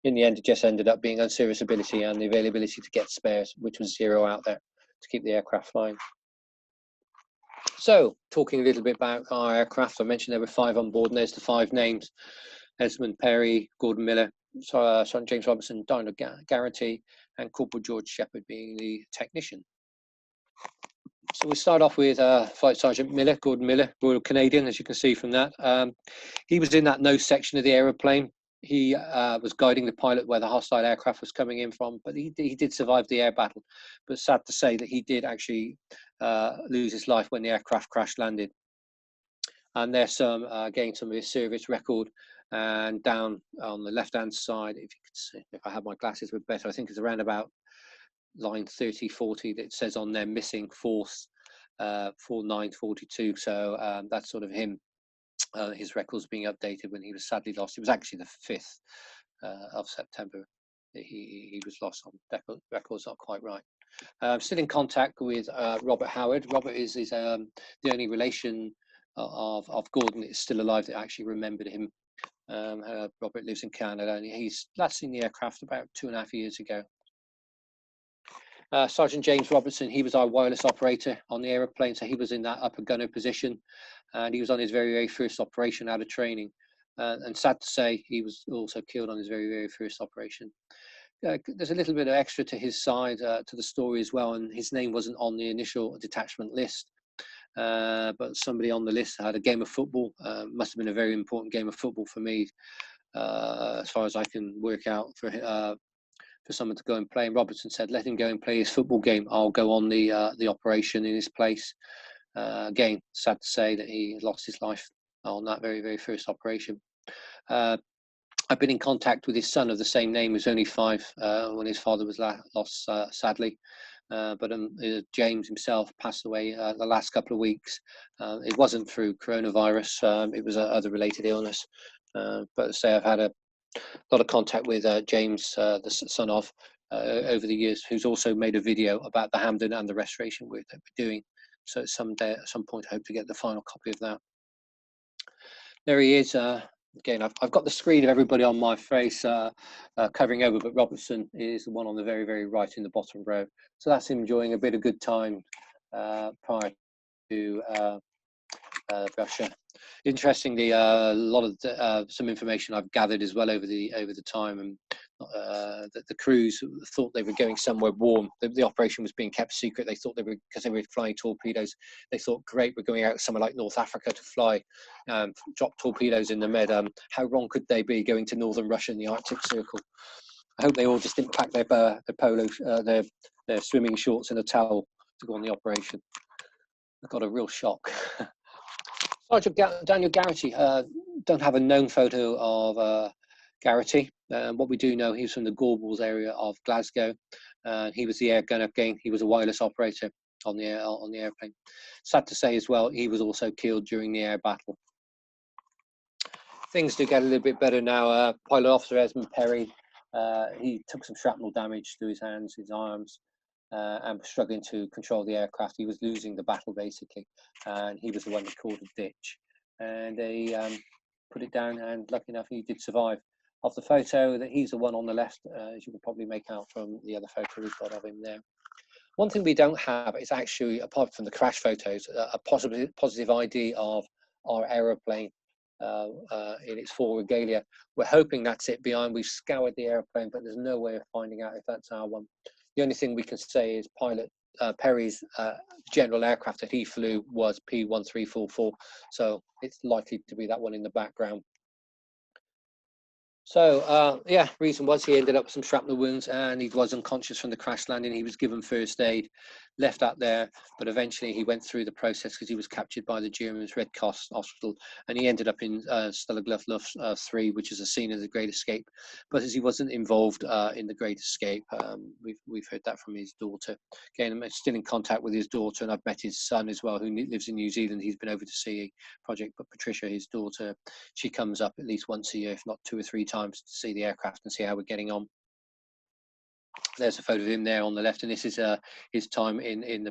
In the end, it just ended up being unserviceability and the availability to get spares, which was 0 out there to keep the aircraft flying. So, talking a little bit about our aircraft, I mentioned there were 5 on board, and there's the 5 names: Esmond Perry, Gordon Miller, Sergeant James Robertson, Daren Garrity, and Corporal George Shepherd being the technician. So we start off with Flight Sergeant Miller, Gordon Miller, Royal Canadian, as you can see from that. He was in that nose section of the aeroplane. He was guiding the pilot where the hostile aircraft was coming in from, but he did survive the air battle. But sad to say that he did actually lose his life when the aircraft crash landed. And there's some, again, some of his service record. And down on the left-hand side, if you could see, if I had my glasses would better, I think it's around about line 30, 40 that it says on there, missing 4th, 4942. So that's sort of him. His records being updated when he was sadly lost. It was actually the 5th of September that he was lost on. Records not quite right. Still in contact with Robert Howard. Robert is the only relation of Gordon that is still alive that actually remembered him. Robert lives in Canada, and he's last seen the aircraft about 2.5 years ago. Sergeant James Robertson, he was our wireless operator on the aeroplane, so he was in that upper gunner position, and he was on his very, very first operation out of training. And sad to say, he was also killed on his very, very first operation. There's a little bit of extra to his side, to the story as well, and his name wasn't on the initial detachment list, but somebody on the list had a game of football. Must have been a very important game of football for me, as far as I can work out, for someone to go and play. And Robertson said, let him go and play his football game. I'll go on the operation in his place. Again, sad to say that he lost his life on that very, very first operation. I've been in contact with his son of the same name, who's only 5 when his father was lost, sadly. But James himself passed away the last couple of weeks. It wasn't through coronavirus. It was other related illness. But say I've had a lot of contact with James, the son of, over the years, who's also made a video about the Hampden and the restoration work that we're doing. So at some point, I hope to get the final copy of that. There he is. Again, I've got the screen of everybody on my face covering over, but Robertson is the one on the very, very right in the bottom row. So that's him enjoying a bit of good time prior to Russia. Interestingly, a lot of some information I've gathered as well over the time, and that the crews thought they were going somewhere warm. The operation was being kept secret. They thought they were, because they were flying torpedoes. They thought, great, we're going out somewhere like North Africa to fly, drop torpedoes in the Med. How wrong could they be going to northern Russia in the Arctic Circle? I hope they all just didn't pack their polo, their swimming shorts and a towel to go on the operation. I got a real shock. Sergeant Daniel Garrity, don't have a known photo of Garrity. What we do know, he's from the Gorbals area of Glasgow. He was the air gunner again. He was a wireless operator on the airplane. Sad to say as well, he was also killed during the air battle. Things do get a little bit better now. Pilot Officer Esmond Perry, he took some shrapnel damage to his hands, his arms, and was struggling to control the aircraft. He was losing the battle basically, and he was the one that called a ditch, and they put it down, and lucky enough he did survive. Of the photo, that he's the one on the left, as you can probably make out from the other photo we've got of him there. One thing we don't have is actually, apart from the crash photos, a positive ID of our aeroplane in its full regalia. We're hoping that's it behind. We've scoured the airplane, but there's no way of finding out if that's our one. The only thing we can say is pilot Perry's general aircraft that he flew was P1344, so it's likely to be that one in the background. So yeah, reason was he ended up with some shrapnel wounds, and he was unconscious from the crash landing. He was given first aid, left out there, but eventually he went through the process because he was captured by the Germans' Red Cross Hospital, and he ended up in Luft 3, which is a scene of the Great Escape. But as he wasn't involved in the Great Escape, we've heard that from his daughter. Again, I'm still in contact with his daughter, and I've met his son as well, who lives in New Zealand. He's been over to see a project, but Patricia, his daughter, she comes up at least once a year, if not 2 or 3 times, to see the aircraft and see how we're getting on. There's a photo of him there on the left, and this is his time in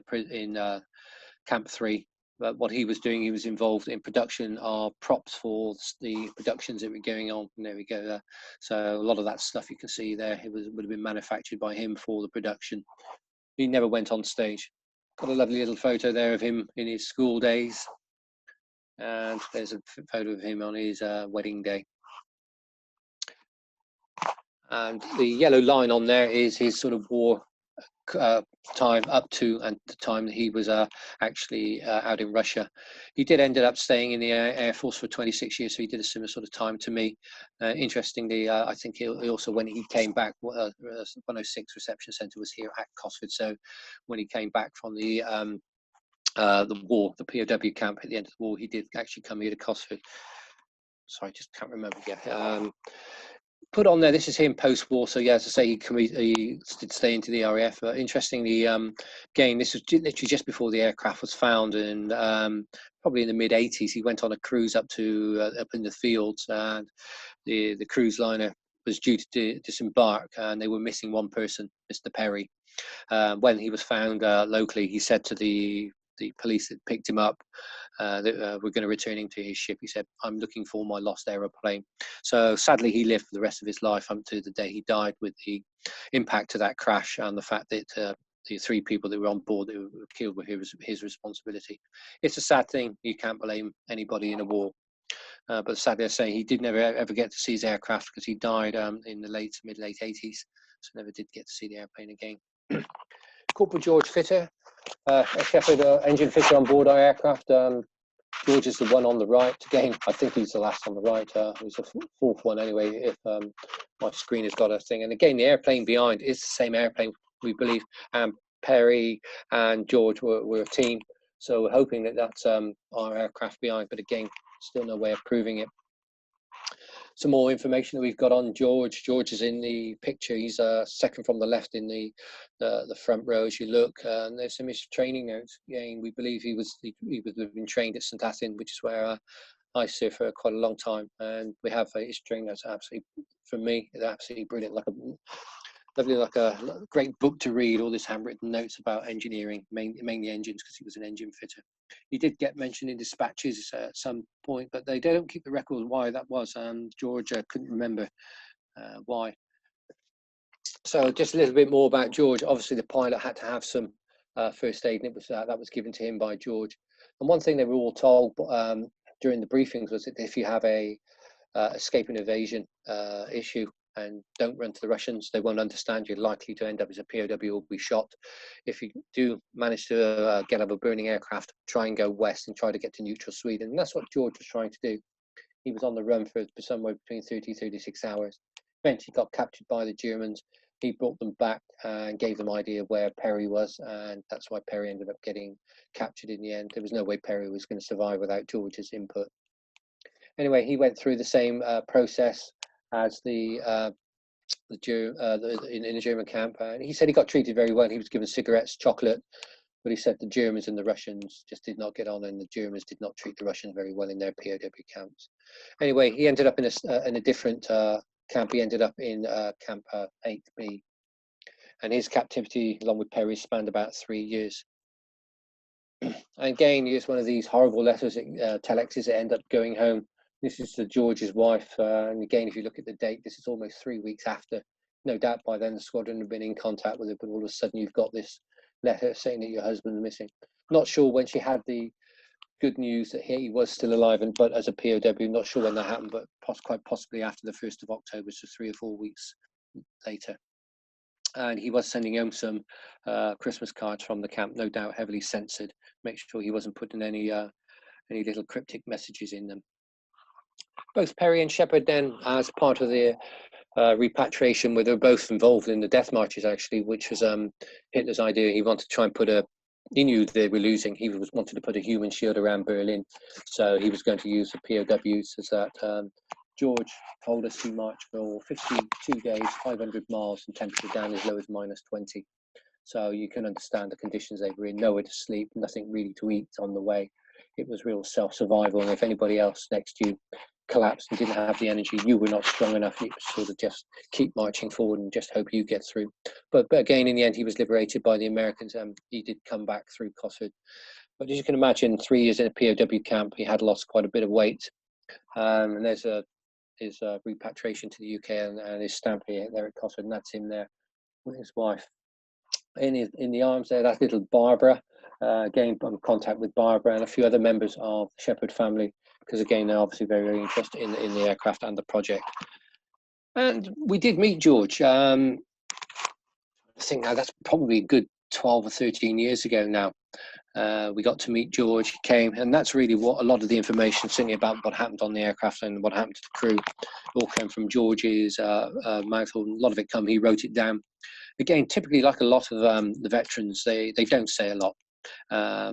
Camp 3 But what he was doing, he was involved in production of props for the productions that were going on. And there we go. There. So a lot of that stuff you can see there, would have been manufactured by him for the production. He never went on stage. Got a lovely little photo there of him in his school days. And there's a photo of him on his wedding day. And the yellow line on there is his sort of war time up to and the time that he was actually out in Russia. He did ended up staying in the Air Force for 26 years, so he did a similar sort of time to me. Interestingly, I think he also, when he came back, 106 Reception Centre was here at Cosford, so when he came back from the war, the POW camp at the end of the war, he did actually come here to Cosford. Sorry, just can't remember. Yeah. Put on there, this is him post-war, so yeah, as I say, he did stay into the RAF. Interestingly, again, this was literally just before the aircraft was found, and probably in the mid-80s, he went on a cruise up in the fields, and the cruise liner was due to disembark, and they were missing one person, Mr. Perry. When he was found locally, he said to the police that picked him up that we're going to return him to his ship. He said, "I'm looking for my lost aeroplane." So sadly, he lived for the rest of his life up to the day he died with the impact of that crash and the fact that the 3 people that were on board that were killed were his responsibility. It's a sad thing. You can't blame anybody in a war. But sadly, I say he did never ever get to see his aircraft because he died in the mid-late 80s. So never did get to see the airplane again. Corporal George Fitter, a Shepherd engine fitter on board our aircraft. George is the one on the right. Again, I think he's the last on the right. He's the 4th one anyway, if my screen has got a thing. And again, the airplane behind is the same airplane, we believe. Perry and George were a team. So we're hoping that that's our aircraft behind. But again, still no way of proving it. Some more information that we've got on George. George is in the picture. He's second from the left in the front row as you look. And there's some of his training notes. Again, we believe he was been trained at St Athan, which is where I served for quite a long time. And we have his training notes. Absolutely, for me, it's absolutely brilliant. Lovely, like a great book to read. All this handwritten notes about engineering, mainly engines, because he was an engine fitter. He did get mentioned in dispatches at some point, but they don't keep the record why that was, and George couldn't remember why. So just a little bit more about George. Obviously, the pilot had to have some first aid, and it was that was given to him by George. And one thing they were all told during the briefings was that if you have a escape and evasion issue, and don't run to the Russians, they won't understand. You're likely to end up as a POW or be shot. If you do manage to get up a burning aircraft, try and go west and try to get to neutral Sweden. And that's what George was trying to do. He was on the run for somewhere between 30 and 36 hours. Eventually got captured by the Germans. He brought them back and gave them an idea of where Perry was, and that's why Perry ended up getting captured in the end. There was no way Perry was going to survive without George's input. Anyway, he went through the same process as in the German camp, and he said he got treated very well. He was given cigarettes, chocolate, but he said the Germans and the Russians just did not get on, and the Germans did not treat the Russians very well in their POW camps. Anyway, he ended up in a different camp. He ended up in Camp 8B, and his captivity, along with Perry, spanned about 3 years. And again, it's one of these horrible letters, telexes that end up going home. This is to George's wife, and again, if you look at the date, this is almost 3 weeks after. No doubt by then the squadron had been in contact with her, but all of a sudden you've got this letter saying that your husband is missing. Not sure when she had the good news that he was still alive, but as a POW, not sure when that happened, but quite possibly after the 1st of October, so 3 or 4 weeks later. And he was sending home some Christmas cards from the camp, no doubt heavily censored. Make sure he wasn't putting any little cryptic messages in them. Both Perry and Shepherd then, as part of the repatriation, where they were both involved in the death marches, actually, which was Hitler's idea. He wanted to try and he knew they were losing. He wanted to put a human shield around Berlin. So he was going to use the POWs as that. George told us he marched for 52 days, 500 miles, and temperature down as low as -20. So you can understand the conditions they were in. Nowhere to sleep, nothing really to eat on the way. It was real self-survival. And if anybody else next to you collapsed and didn't have the energy, you were not strong enough. It was sort of just keep marching forward and just hope you get through. But again, in the end, he was liberated by the Americans. He did come back through Cosford, But as you can imagine, 3 years in a POW camp, he had lost quite a bit of weight. And there's his repatriation to the UK and his stamp here there at Cosford, and that's him there with his wife. In the arms there, that's little Barbara. Again, I'm in contact with Barbara and a few other members of the Shepherd family, because again, they're obviously very, very interested in the aircraft and the project. And we did meet George. I think now that's probably a good 12 or 13 years ago now. We got to meet George. He came, and that's really what a lot of the information, certainly about what happened on the aircraft and what happened to the crew, all came from George's mouth. A lot of it he wrote it down. Again, typically, like a lot of the veterans, they don't say a lot.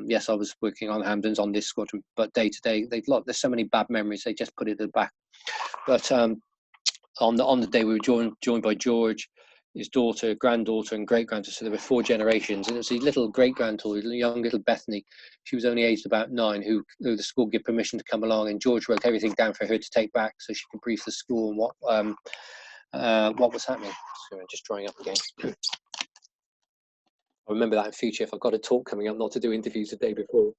Yes, I was working on Hampdens on this squadron, but day to day, there's so many bad memories. They just put it at the back. But on the day we were joined by George, his daughter, granddaughter, and great-granddaughter. So there were 4 generations, and it was his little great-granddaughter, young little Bethany. She was only aged about 9, who the school gave permission to come along, and George wrote everything down for her to take back, so she could brief the school on what was happening. So I'm just drying up again. I'll remember that in future if I've got a talk coming up, not to do interviews the day before.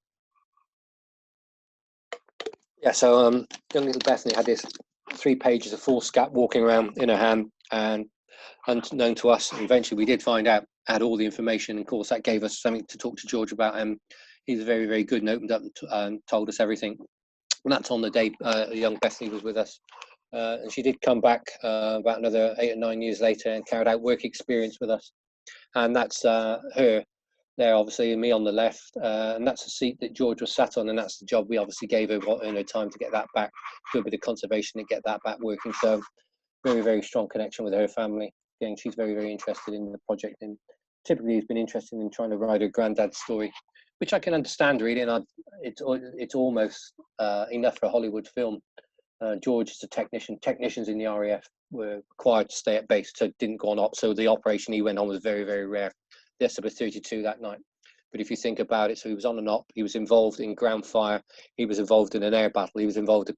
Yeah, so young little Bethany had this 3 pages of foolscap walking around in her hand, and unknown to us, and eventually we did find out, had all the information, and of course that gave us something to talk to George about. He was very, very good and opened up and told us everything. And that's on the day young Bethany was with us. And she did come back about another 8 or 9 years later and carried out work experience with us. And that's her there, obviously, and me on the left. And that's the seat that George was sat on, and that's the job we obviously gave her in her time to get that back, do a bit of conservation and get that back working. So very, very strong connection with her family. Again, she's very, very interested in the project, and typically has been interested in trying to write her granddad's story, which I can understand really, and it's almost enough for a Hollywood film. George is a technician. Technicians in the RAF were required to stay at base, so didn't go on op. So the operation he went on was very, very rare. The SW-32 that night. But if you think about it, so he was on an op, he was involved in ground fire, he was involved in an air battle, he was involved in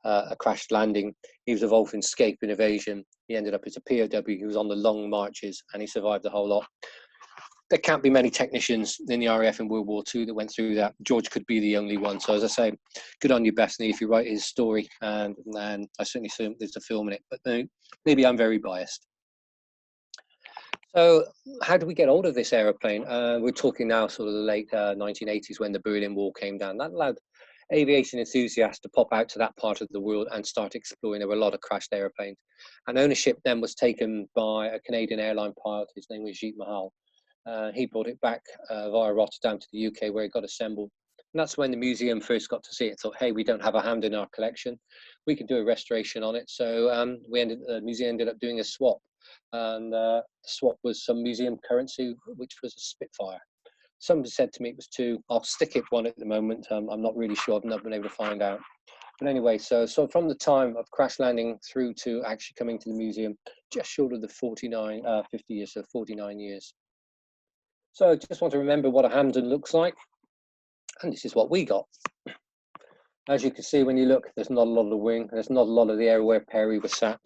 a crashed landing, he was involved in escape and evasion. He ended up as a POW. He was on the long marches, and he survived the whole lot. There can't be many technicians in the RAF in World War II that went through that. George could be the only one. So as I say, good on you, Bethany, if you write his story, and I certainly think there's a film in it, but maybe I'm very biased. So how do we get hold of this aeroplane? We're talking now sort of the late 1980s, when the Berlin Wall came down. That allowed aviation enthusiasts to pop out to that part of the world and start exploring. There were a lot of crashed aeroplanes, and ownership then was taken by a Canadian airline pilot. His name was Jeet Mahal. He brought it back via Rotterdam to the UK, where it got assembled. And that's when the museum first got to see it. Thought, hey, we don't have a Hampden in our collection, we can do a restoration on it. So the museum ended up doing a swap, and the swap was some museum currency, which was a Spitfire. Somebody said to me it was 2. I'll stick it 1 at the moment. I'm not really sure. I've not been able to find out. But anyway, so from the time of crash landing through to actually coming to the museum, just short of the 50 years, so 49 years. So I just want to remember what a Hampden looks like. And this is what we got. As you can see, when you look, there's not a lot of the wing. There's not a lot of the area where Perry was sat.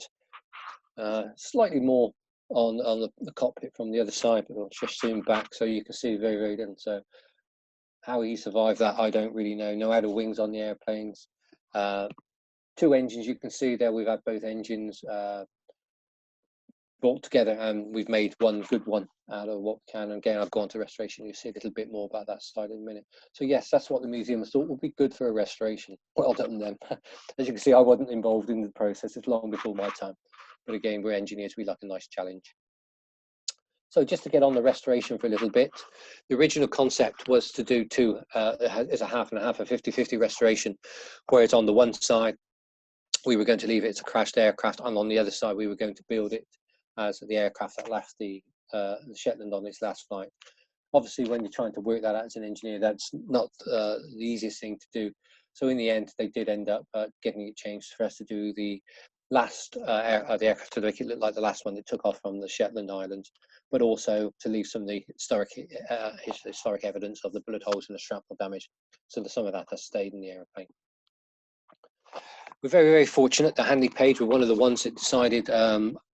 Slightly more on the cockpit from the other side, but I'll just zoom back so you can see very, very little. So how he survived that, I don't really know. No outer wings on the airplanes. 2 engines, you can see there, we've had both engines brought together, and we've made one good one out of what we can. And again, I've gone to restoration. You'll see a little bit more about that side in a minute. So yes, that's what the museum thought would be good for a restoration. Well done then. As you can see, I wasn't involved in the process. It's long before my time. But again, we're engineers. We like a nice challenge. So just to get on the restoration for a little bit, the original concept was to do 2, as a half and a half, a 50-50 restoration, whereas on the one side, we were going to leave it as a crashed aircraft, and on the other side, we were going to build it as the aircraft that left the Shetland on its last flight. Obviously, when you're trying to work that out as an engineer, that's not the easiest thing to do. So in the end, they did end up getting it changed for us to do the last the aircraft to make it look like the last one that took off from the Shetland Islands, but also to leave some of the historic evidence of the bullet holes and the shrapnel damage. So some of that has stayed in the aeroplane. We're very, very fortunate that Handley Page were one of the ones that decided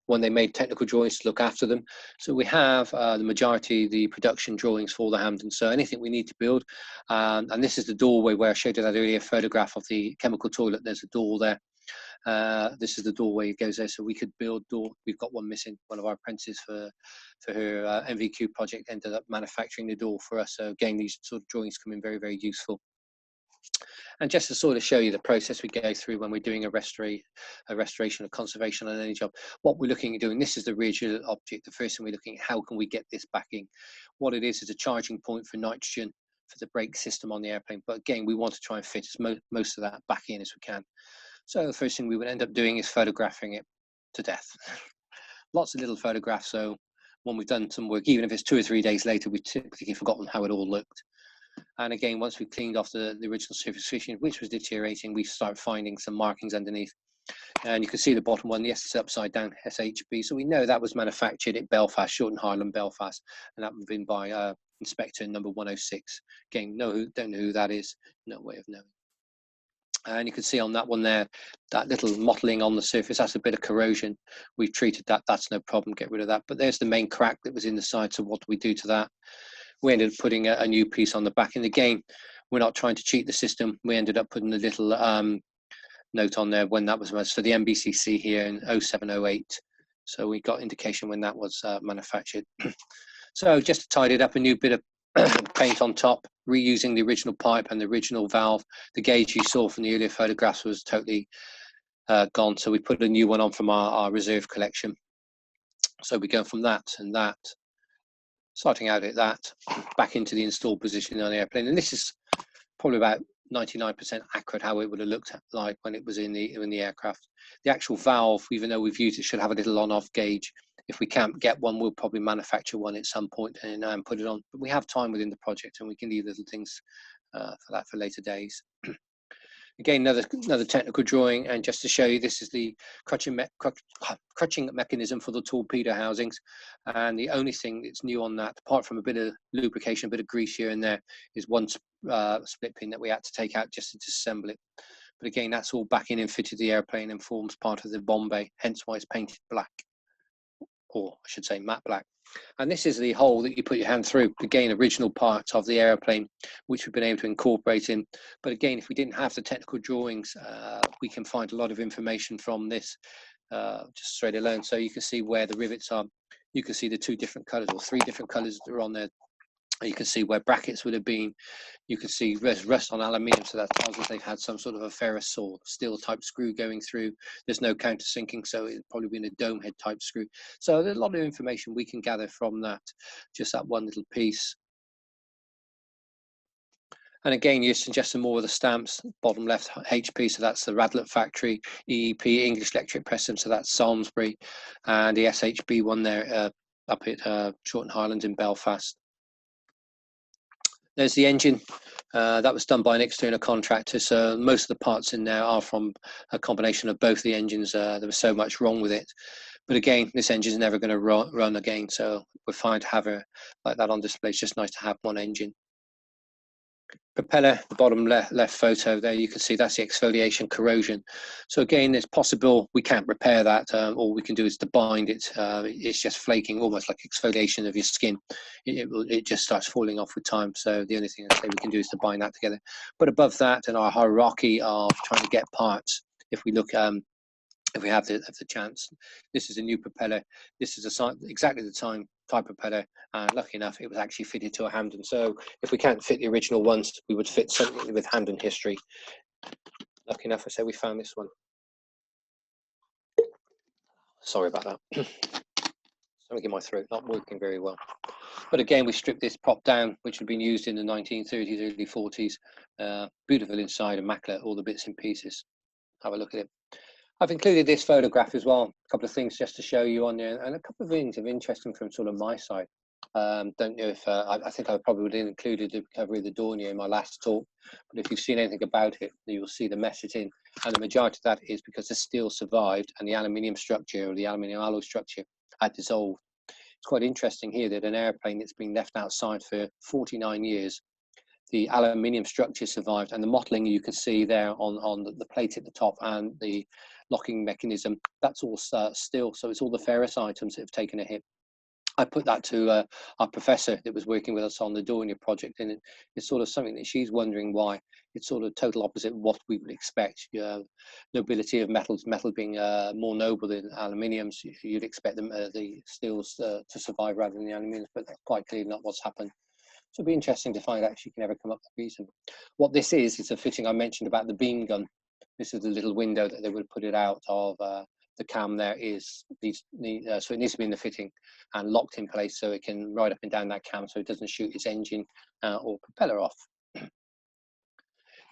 when they made technical drawings to look after them. So we have the majority, the production drawings for the Hampden. So anything we need to build, and this is the doorway where I showed you that earlier photograph of the chemical toilet. There's a door there. This is the doorway it goes there, so we could build door. We've got one missing. One of our apprentices for her MVQ project ended up manufacturing the door for us. So again, these sort of drawings come in very, very useful. And just to sort of show you the process we go through when we're doing a restoration or conservation on any job, what we're looking at doing, this is the original object. The first thing we're looking at, how can we get this back in? What it is a charging point for nitrogen for the brake system on the airplane. But again, we want to try and fit most of that back in as we can. So the first thing we would end up doing is photographing it to death. Lots of little photographs. So when we've done some work, even if it's 2 or 3 days later, we've typically forgotten how it all looked. And again, once we cleaned off the original surface fishing, which was deteriorating, we start finding some markings underneath. And you can see the bottom one, yes, it's upside down, SHB. So we know that was manufactured at Belfast, Shorten Highland, Belfast, and that would have been by Inspector number 106. Again, don't know who that is, no way of knowing. And you can see on that one there, that little mottling on the surface, that's a bit of corrosion. We've treated that, that's no problem, get rid of that. But there's the main crack that was in the side, so what do we do to that? We ended up putting a new piece on the back. And again, we're not trying to cheat the system. We ended up putting a little note on there when that was made. So the MBCC here in 0708. So we got indication when that was manufactured. So just to tidy it up, a new bit of paint on top, reusing the original pipe and the original valve. The gauge you saw from the earlier photographs was totally gone. So we put a new one on from our reserve collection. So we go from that and that, starting out at that, back into the installed position on the airplane. And this is probably about 99% accurate how it would have looked like when it was in the aircraft. The actual valve, even though we've used it, should have a little on-off gauge. If we can't get one, we'll probably manufacture one at some point and put it on. But we have time within the project, and we can leave little things for that for later days. Again, another technical drawing, and just to show you, this is the crutching mechanism for the torpedo housings. And the only thing that's new on that, apart from a bit of lubrication, a bit of grease here and there, is one split pin that we had to take out just to disassemble it. But again, that's all back in and fitted the airplane and forms part of the bomb bay, hence why it's painted black, or I should say matte black. And this is the hole that you put your hand through. Again, original parts of the airplane, which we've been able to incorporate in. But again, if we didn't have the technical drawings, we can find a lot of information from this just straight alone. So you can see where the rivets are. You can see the 2 different colors or 3 different colors that are on there. You can see where brackets would have been. You can see rust on aluminium, so that tells us they've had some sort of a ferrous or steel type screw going through. There's no countersinking, so it's probably been a dome head type screw. So there's a lot of information we can gather from that, just that one little piece. And again, you suggest some more of the stamps. Bottom left, HP, so that's the Radlett factory. EEP, English Electric Preston, so that's Salisbury. And the SHB one there up at Shorten Highlands in Belfast. There's the engine. That was done by an external contractor, so most of the parts in there are from a combination of both the engines. There was so much wrong with it. But again, this engine is never going to run again, so we're fine to have her like that on display. It's just nice to have one engine. Propeller, the bottom left photo there, you can see that's the exfoliation corrosion. So again, it's possible we can't repair that. All we can do is to bind it. It's just flaking, almost like exfoliation of your skin. It just starts falling off with time. So the only thing I say we can do is to bind that together. But above that, in our hierarchy of trying to get parts, if we look, if we have the chance, this is a new propeller. This is exactly the type propeller, and lucky enough it was actually fitted to a Hampden. So if we can't fit the original ones, we would fit something with Hampden history. Lucky enough, I say we found this one. Sorry about that. Something in my throat, not working very well. But again, we stripped this prop down, which had been used in the 1930s, early 40s. Beautiful inside, immaculate, all the bits and pieces. Have a look at it. I've included this photograph as well, a couple of things just to show you on there, and a couple of things of interesting from sort of my side. Don't know if, I think I probably would have included the recovery of the Dornier in my last talk, but if you've seen anything about it, you'll see the mess it's in, and the majority of that is because the steel survived and the aluminium structure, or the aluminium alloy structure, had dissolved. It's quite interesting here that an airplane that's been left outside for 49 years, the aluminium structure survived, and the mottling you can see there on the plate at the top and the locking mechanism, that's all steel. So it's all the ferrous items that have taken a hit. I put that to our professor that was working with us on the Dornier project, and it's sort of something that she's wondering why. It's sort of total opposite of what we would expect. Nobility of metals, metal being more noble than aluminiums. You'd expect them, the steels to survive rather than the aluminiums, but that's quite clearly not what's happened. So it'll be interesting to find out if she can ever come up with a reason. What this is a fitting I mentioned about the beam gun. This is the little window that they would put it out of. The cam there is so it needs to be in the fitting and locked in place so it can ride up and down that cam so it doesn't shoot its engine or propeller off.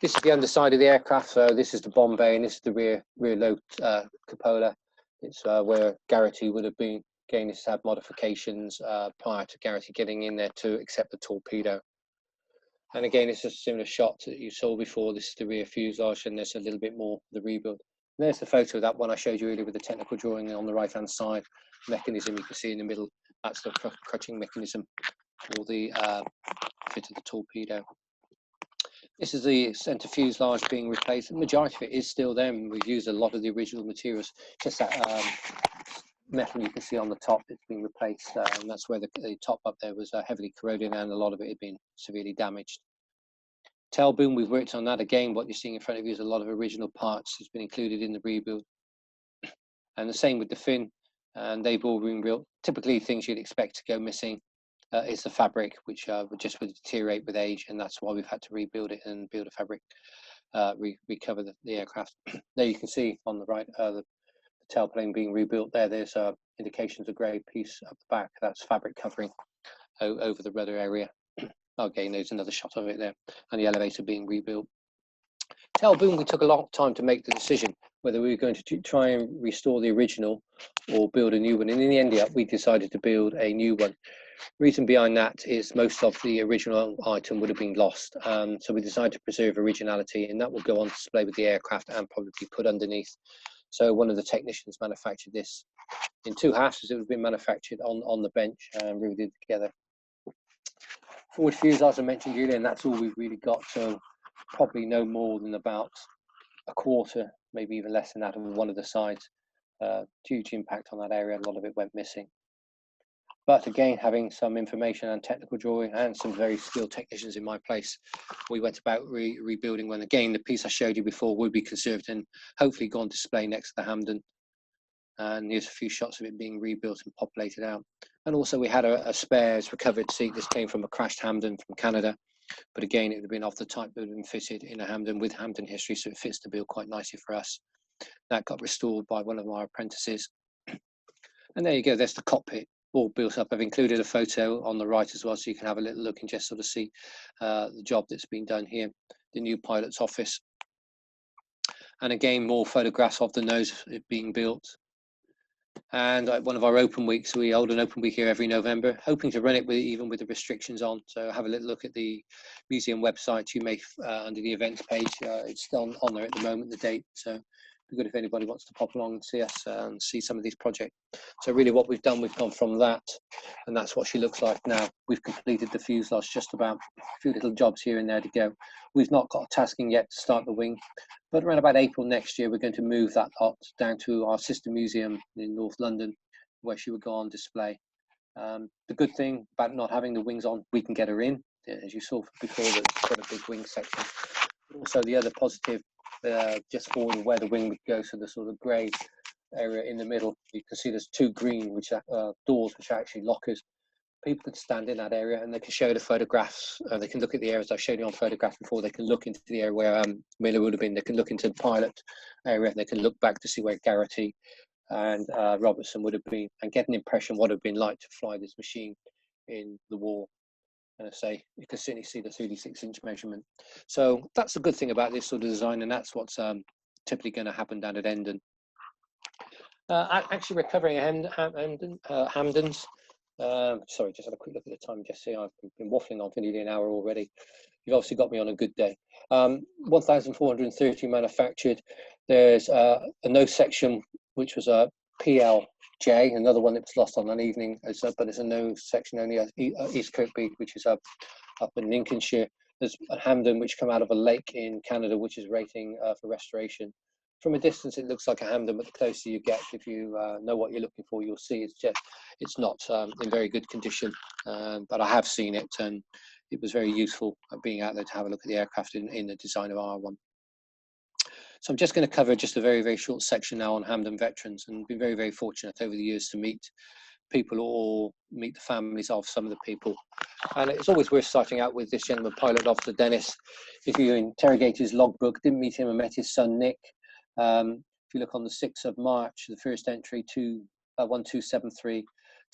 This is the underside of the aircraft. So this is the bomb bay, and this is the rear low cupola. It's where Garrity would have been. Again, this had modifications prior to Garrity getting in there to accept the torpedo. And again, it's a similar shot that you saw before. This is the rear fuselage, and there's a little bit more the rebuild. And there's the photo of that one I showed you earlier with the technical drawing on the right-hand side. Mechanism you can see in the middle. That's the crutching mechanism for the fit of the torpedo. This is the centre fuselage being replaced. The majority of it is still there, and we've used a lot of the original materials. Just that metal you can see on the top that's been replaced, and that's where the top up there was heavily corroded, and a lot of it had been severely damaged. Tail boom, we've worked on that again. What you're seeing in front of you is a lot of original parts that's been included in the rebuild. And the same with the fin, and they've all been built. Typically, things you'd expect to go missing is the fabric, which would deteriorate with age, and that's why we've had to rebuild it and build a fabric, recover the aircraft. There you can see on the right the tailplane being rebuilt. There's indications of grey piece up the back. That's fabric covering over the rudder area. Again, there's another shot of it there, and the elevator being rebuilt. Tail boom, we took a long time to make the decision whether we were going to try and restore the original or build a new one. And in the end, we decided to build a new one. Reason behind that is most of the original item would have been lost. So we decided to preserve originality, and that will go on display with the aircraft and probably put underneath. So one of the technicians manufactured this in two halves, as it would have been manufactured on the bench and riveted together. Forward fuselage, as I mentioned earlier, and that's all we've really got. So probably no more than about a quarter, maybe even less than that, of one of the sides. Huge impact on that area. A lot of it went missing. But again, having some information and technical drawing and some very skilled technicians in my place, we went about rebuilding one. Again, the piece I showed you before will be conserved and hopefully go on display next to the Hampden. And here's a few shots of it being rebuilt and populated out. And also we had a spares recovered seat. This came from a crashed Hampden from Canada. But again, it would have been of the type that would have been fitted in a Hampden with Hampden history, so it fits the bill quite nicely for us. That got restored by one of our apprentices. And there you go, there's the cockpit all built up. I've included a photo on the right as well, so you can have a little look and just sort of see the job that's been done here, the new pilot's office. And again, more photographs of the nose being built. And one of our open weeks, we hold an open week here every November, hoping to run it even with the restrictions on. So have a little look at the museum website. You may, under the events page, it's still on there at the moment, the date. So it'd be good if anybody wants to pop along and see us and see some of these projects. So really what we've done, we've gone from that, and that's what she looks like now. We've completed the fuselage, just about a few little jobs here and there to go. We've not got a tasking yet to start the wing. But around about April next year, we're going to move that lot down to our sister museum in North London, where she would go on display. The good thing about not having the wings on, we can get her in. As you saw before, there's quite a big wing section. But also the other positive, just forward of where the wing would go, so the sort of grey area in the middle, you can see there's two green doors, which are actually lockers. People can stand in that area and they can show the photographs. They can look at the areas I've shown you on photographs before. They can look into the area where Miller would have been. They can look into the pilot area. They can look back to see where Garrity and Robertson would have been and get an impression what it would have been like to fly this machine in the war. And I say, you can certainly see the 36-inch measurement. So that's the good thing about this sort of design, and that's what's typically going to happen down at Hendon. Actually recovering Hampdens. Sorry, just had a quick look at the time. Just see, I've been waffling on for nearly an hour already. You've obviously got me on a good day. 1,430 manufactured. There's a nose section, which was a PLJ, another one that was lost on an evening, but there's a nose section only at East Kirkby, which is up in Lincolnshire. There's a Hampden, which come out of a lake in Canada, which is rating for restoration. from a distance it looks like a Hampden, but the closer you get, if you know what you're looking for, you'll see it's not in very good condition. But I have seen it, and it was very useful being out there to have a look at the aircraft in the design of R1. So I'm just going to cover just a very, very short section now on Hampden veterans, and been very, very fortunate over the years to meet people or meet the families of some of the people. And it's always worth starting out with this gentleman, Pilot Officer Dennis. If you interrogate his logbook, didn't meet him, I met his son Nick. If you look on the 6th of March, the first entry, 1273,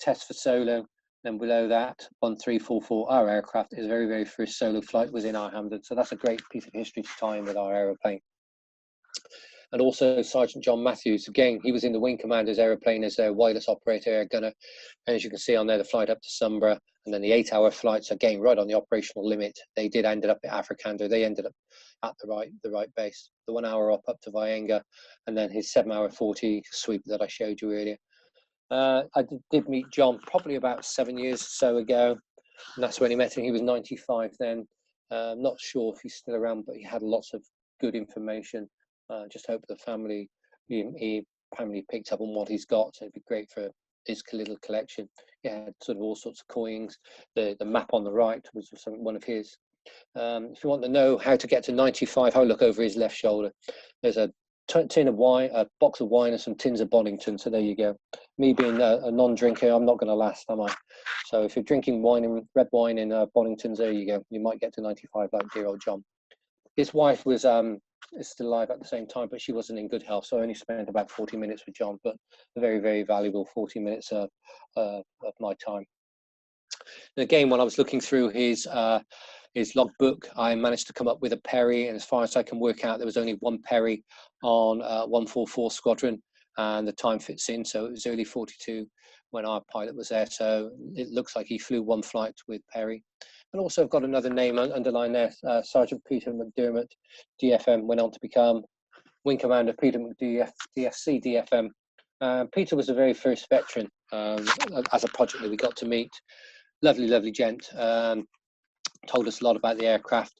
test for solo. Then below that, 1344, our aircraft, his very, very first solo flight was in our Hampden. So that's a great piece of history to tie in with our aeroplane. And also Sergeant John Matthews, again, he was in the Wing Commander's aeroplane as their wireless operator, air gunner. And as you can see on there, the flight up to Sunborough, and then the 8-hour flights, again, right on the operational limit. They did ended up at Afrikander. They ended up at the right base. The 1 hour up to Vyenga, and then his 7-hour 40 sweep that I showed you earlier. I did meet John probably about 7 years or so ago, and that's when he met him. He was 95 then. Not sure if he's still around, but he had lots of good information. Just hope the family picked up on what he's got. It'd be great for his little collection. He had sort of all sorts of coins. The map on the right was one of his. If you want to know how to get to 95, have a look over his left shoulder. There's a tin of wine, a box of wine, and some tins of Bonington. So there you go. Me being a non-drinker, I'm not going to last, am I? So if you're drinking wine and red wine in Boningtons, there you go. You might get to 95 like dear old John. His wife was is still alive at the same time, but she wasn't in good health, so I only spent about 40 minutes with John, but a very, very valuable 40 minutes of my time. And again, when I was looking through his logbook, I managed to come up with a Perry, and as far as I can work out, there was only one Perry on 144 Squadron, and the time fits in, so it was early 42 when our pilot was there, so it looks like he flew one flight with Perry. And also I've got another name underlined there, Sergeant Peter McDermott, DFM, went on to become Wing Commander Peter McDFC, DFM. Peter was the very first veteran as a project that we got to meet. Lovely, lovely gent. Told us a lot about the aircraft.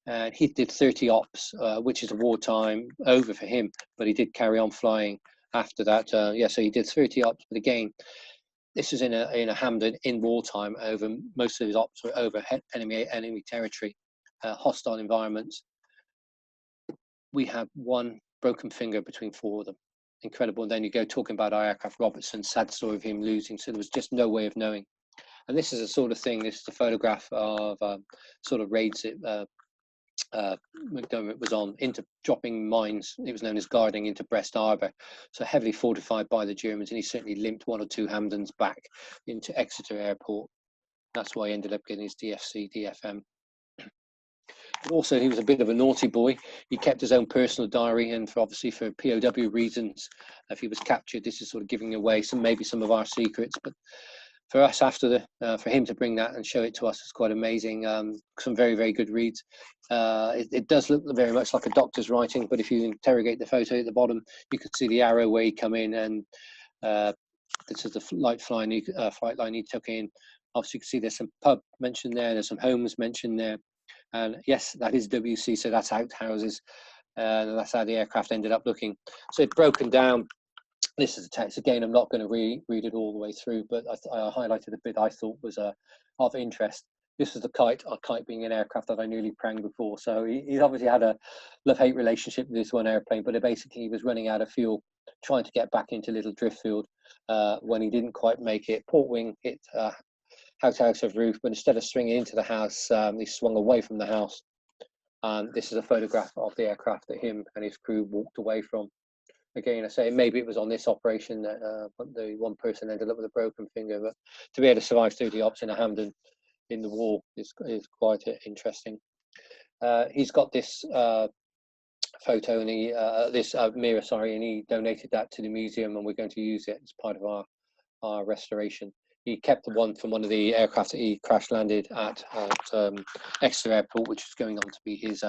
And he did 30 ops, which is a wartime over for him, but he did carry on flying after that. Yeah, so he did 30 ops, but again, this was in a Hampden in wartime. Over most of his ops were over enemy territory, hostile environments. We had one broken finger between 4 of them. Incredible. And then you go talking about our aircraft Robertson, sad story of him losing. So there was just no way of knowing. And this is a sort of thing. This is a photograph of sort of raids that McDermott was on, into dropping mines. It was known as guarding into Brest Harbour, so heavily fortified by the Germans, and he certainly limped 1 or 2 Hampdens back into Exeter Airport. That's why he ended up getting his DFC, DFM. But also, he was a bit of a naughty boy. He kept his own personal diary, and obviously for POW reasons, if he was captured, this is sort of giving away maybe some of our secrets. But for us, for him to bring that and show it to us is quite amazing. Some very, very good reads. It does look very much like a doctor's writing, but if you interrogate the photo at the bottom, you can see the arrow where he come in, and this is the flight line he took in. Obviously, you can see there's some pub mentioned there, there's some homes mentioned there, and yes, that is WC, so that's outhouses, and that's how the aircraft ended up looking. So it's broken down. This is the text. Again, I'm not going to read it all the way through, but I highlighted a bit I thought was of interest. This is the kite, our kite being an aircraft that I nearly pranged before. So he's obviously had a love-hate relationship with this one airplane, but basically he was running out of fuel, trying to get back into Little Driftfield when he didn't quite make it. Port wing hit house of roof, but instead of swinging into the house, he swung away from the house. This is a photograph of the aircraft that him and his crew walked away from. Again, I say maybe it was on this operation that the one person ended up with a broken finger, but to be able to survive 30 ops in a Hampden in the war is quite interesting. He's got this photo, and this mirror, sorry, and he donated that to the museum, and we're going to use it as part of our restoration. He kept the one from one of the aircraft that he crash landed at Exeter Airport, which is going on to be his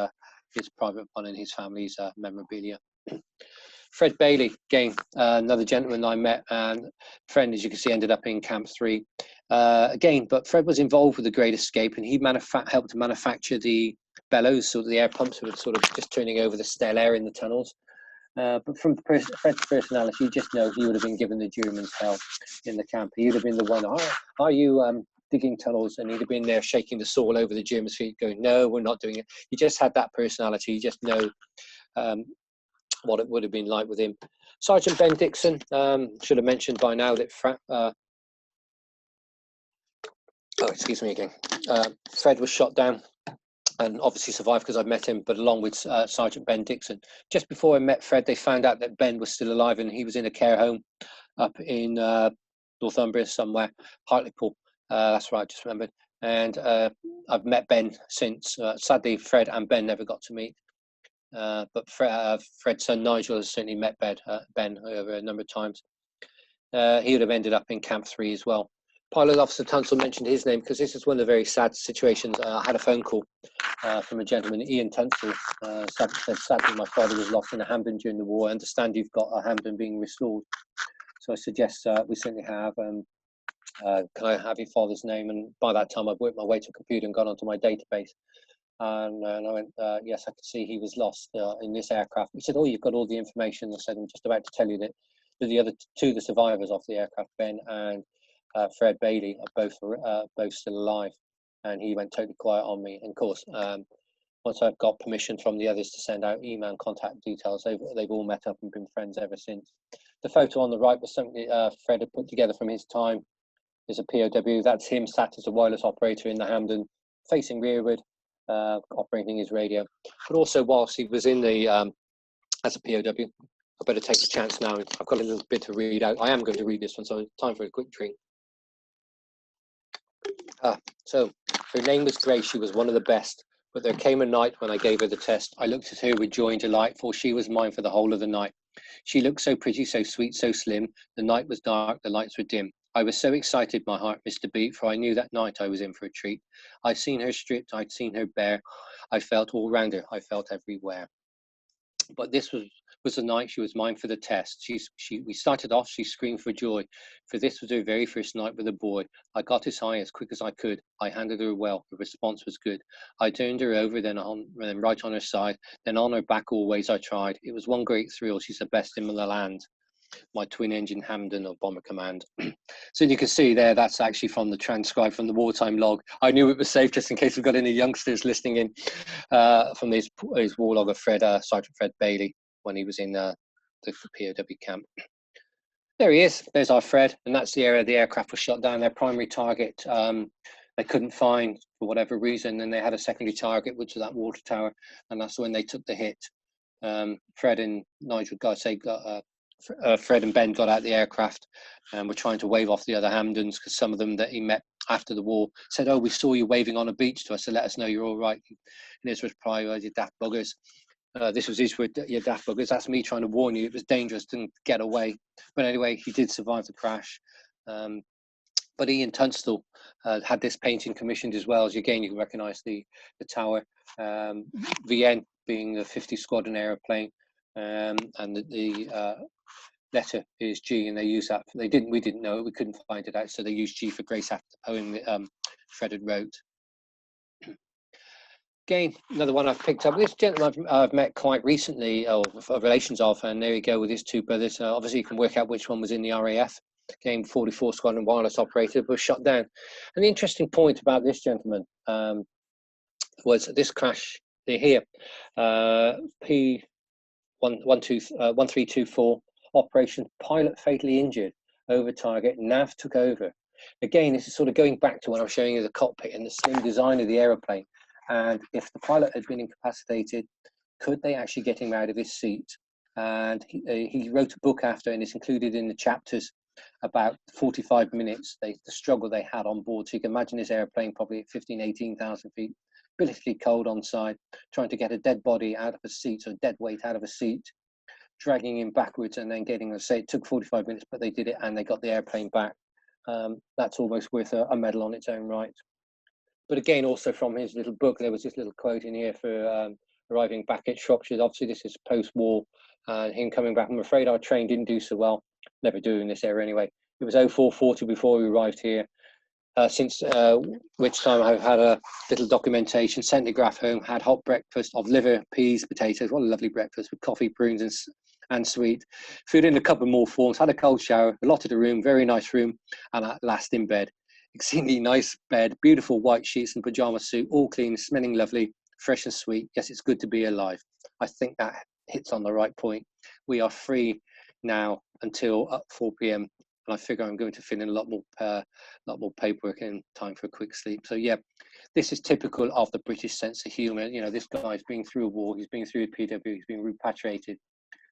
private one and his family's memorabilia. Fred Bailey, again, another gentleman I met, and friend, as you can see, ended up in Camp 3. Again, but Fred was involved with the Great Escape, and he helped to manufacture the bellows, so the air pumps were sort of just turning over the stale air in the tunnels. But from Fred's personality, you just know he would have been given the Germans hell in the camp. He would have been the one, are you digging tunnels? And he'd have been there shaking the soil over the Germans' feet, going, no, we're not doing it. He just had that personality. You just know what it would have been like with him. Sergeant Ben Dixon, should have mentioned by now that Fred was shot down and obviously survived because I'd met him, but along with Sergeant Ben Dixon. Just before I met Fred, they found out that Ben was still alive and he was in a care home up in Northumbria somewhere, Hartlepool. That's right, I just remembered. And I've met Ben since. Sadly, Fred and Ben never got to meet. But Fred's son Nigel has certainly met Ben over a number of times. He would have ended up in Camp 3 as well. Pilot Officer Tunstall mentioned his name because this is one of the very sad situations. I had a phone call from a gentleman, Ian Tunstall, said, sadly my father was lost in a Hampden during the war. I understand you've got a Hampden being restored. So I suggest we certainly have. Can I have your father's name? And by that time I'd worked my way to a computer and gone onto my database. And I went, yes, I could see he was lost in this aircraft. He said, oh, you've got all the information. I said, I'm just about to tell you that the other two, the survivors off the aircraft, Ben and Fred Bailey, are both still alive. And he went totally quiet on me. And of course, once I've got permission from the others to send out email and contact details, they've all met up and been friends ever since. The photo on the right was something Fred had put together from his time as a POW. That's him sat as a wireless operator in the Hampden, facing rearward, operating his radio. But also whilst he was in the as a POW, I better take the chance now. I've got a little bit to read out. I am going to read this one, so time for a quick drink. So her name was Grace. She was one of the best. But there came a night when I gave her the test. I looked at her with joy and delight, for she was mine for the whole of the night. She looked so pretty, so sweet, so slim. The night was dark, the lights were dim. I was so excited, my heart missed a beat, for I knew that night I was in for a treat. I'd seen her stripped, I'd seen her bare. I felt all round her, I felt everywhere. But this was the night she was mine for the test. We started off, she screamed for joy, for this was her very first night with a boy. I got as high as quick as I could. I handled her well, her response was good. I turned her over, then right on her side, then on her back always I tried. It was one great thrill, she's the best in the land. My twin-engine Hampden of Bomber Command. So you can see there, that's actually from the transcribed from the wartime log. I knew it was safe just in case we've got any youngsters listening in from his war log of Sergeant Fred Bailey when he was in the POW camp. There he is. There's our Fred, and that's the area the aircraft was shot down. Their primary target they couldn't find for whatever reason, and they had a secondary target, which was that water tower, and that's when they took the hit. Fred and Nigel Fred and Ben got out the aircraft and were trying to wave off the other Hampdens because some of them that he met after the war said, oh, we saw you waving on a beach to us to let us know you're all right. And his reply was, you daft buggers. This was his word, you daft buggers. That's me trying to warn you. It was dangerous, didn't get away. But anyway, he did survive the crash. But Ian Tunstall had this painting commissioned as well. As again, you can recognise the tower. VN being the 50 Squadron aeroplane, and the letter is G, and they use that. We didn't know it. We couldn't find it out, so they used G for Grace after the poem that Fred had wrote. Again, another one I've picked up. This gentleman I've met quite recently, or relations of, and there you go with his two brothers. Obviously, you can work out which one was in the RAF. Again, 44 Squadron wireless operator, was shot down. And the interesting point about this gentleman was this crash here, P1324 operation, pilot fatally injured, over target, nav took over. Again, this is sort of going back to when I was showing you the cockpit and the slim design of the aeroplane. And if the pilot had been incapacitated, could they actually get him out of his seat? And he wrote a book after, and it's included in the chapters about 45 minutes, the struggle they had on board. So you can imagine this airplane probably at 18,000 feet, bitterly cold on side, trying to get a dead body out of a seat, so dead weight out of a seat, dragging him backwards and then getting, say it took 45 minutes, but they did it and they got the airplane back. That's almost worth a medal on its own right. But again, also from his little book, there was this little quote in here for arriving back at Shropshire. Obviously, this is post-war, him coming back. I'm afraid our train didn't do so well. Never do in this area anyway. It was 0440 before we arrived here. Since which time I've had a little documentation, sent the graph home, had hot breakfast of liver, peas, potatoes. What a lovely breakfast with coffee, prunes and and sweet. Filled in a couple more forms, had a cold shower, allotted a room, very nice room, and at last in bed. Exceedingly nice bed, beautiful white sheets and pyjama suit, all clean, smelling lovely, fresh and sweet. Yes, it's good to be alive. I think that hits on the right point. We are free now until 4 p.m. and I figure I'm going to fill in a lot more paperwork and time for a quick sleep. So yeah, this is typical of the British sense of humour. You know, this guy's been through a war, he's been through a PW, he's been repatriated,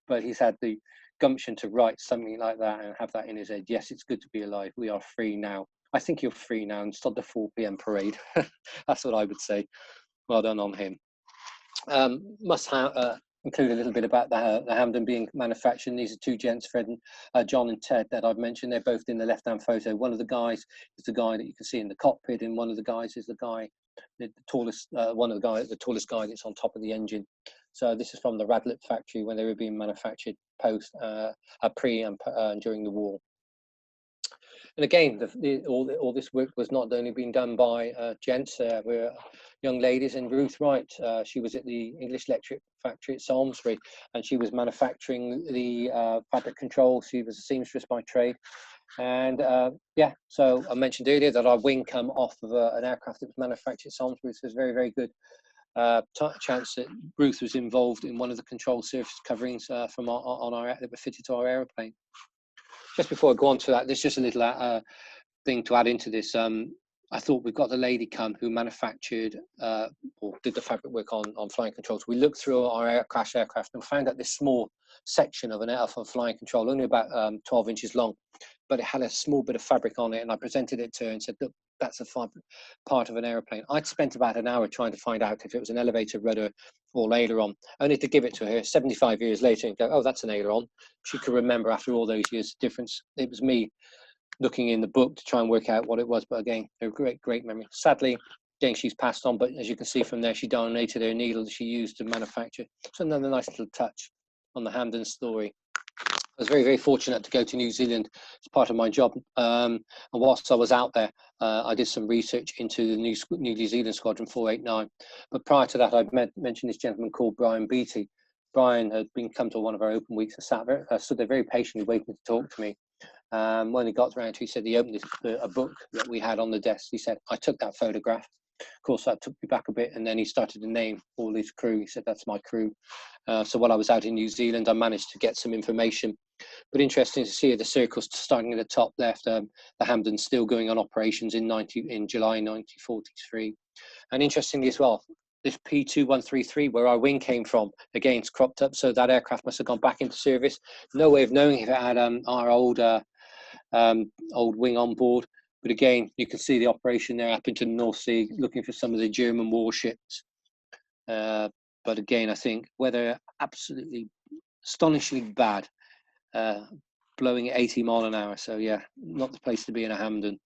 but he's had the gumption to write something like that and have that in his head. Yes, it's good to be alive. We are free now. I think you're free now and stop the 4 p.m. parade. That's what I would say. Well done on him. Must include a little bit about the Hampden being manufactured. These are two gents, Fred and John and Ted, that I've mentioned. They're both in the left-hand photo. One of the guys is the guy that you can see in the cockpit, and one of the guys is the guy, the tallest guy that's on top of the engine. So this is from the Radlett factory when they were being manufactured pre and during the war. And again, all this work was not only being done by gents, were young ladies, and Ruth Wright, she was at the English Electric factory at Salisbury, and she was manufacturing the fabric control. She was a seamstress by trade. And yeah, so I mentioned earlier that our wing come off of an aircraft that was manufactured at Salisbury, so it's very, very good chance that Ruth was involved in one of the control surface coverings that were fitted to our aeroplane. Just before I go on to that, there's just a little thing to add into this. I thought we've got the lady come who manufactured or did the fabric work on flying controls. We looked through our crash aircraft and found that this small section of an flying control, only about 12 inches long, but it had a small bit of fabric on it. And I presented it to her and said, look, that's a part of an aeroplane. I'd spent about an hour trying to find out if it was an elevator rudder or aileron, only to give it to her 75 years later and go, oh, that's an aileron. She could remember after all those years the difference. It was me looking in the book to try and work out what it was, but again, a great memory. Sadly, again, she's passed on, but as you can see from there, she donated her needle that she used to manufacture. So another nice little touch on the Hampden story. I was very, very fortunate to go to New Zealand as part of my job. And whilst I was out there, I did some research into the New Zealand Squadron 489. But prior to that, I'd mentioned this gentleman called Brian Beattie. Brian had come to one of our open weeks and stood there very patiently waiting to talk to me. When he got around to, he said he opened a book that we had on the desk. He said, I took that photograph. Of course, that took me back a bit, and then he started to name all his crew. He said, that's my crew. So while I was out in New Zealand, I managed to get some information. But interesting to see the circles starting at the top left, the Hampden still going on operations in July 1943. And interestingly as well, this P2133, where our wing came from, again, it's cropped up. So that aircraft must have gone back into service. No way of knowing if it had our old wing on board. But again, you can see the operation there up into the North Sea, looking for some of the German warships. But again, I think weather absolutely astonishingly bad, blowing at 80 miles an hour. So yeah, not the place to be in a Hampden.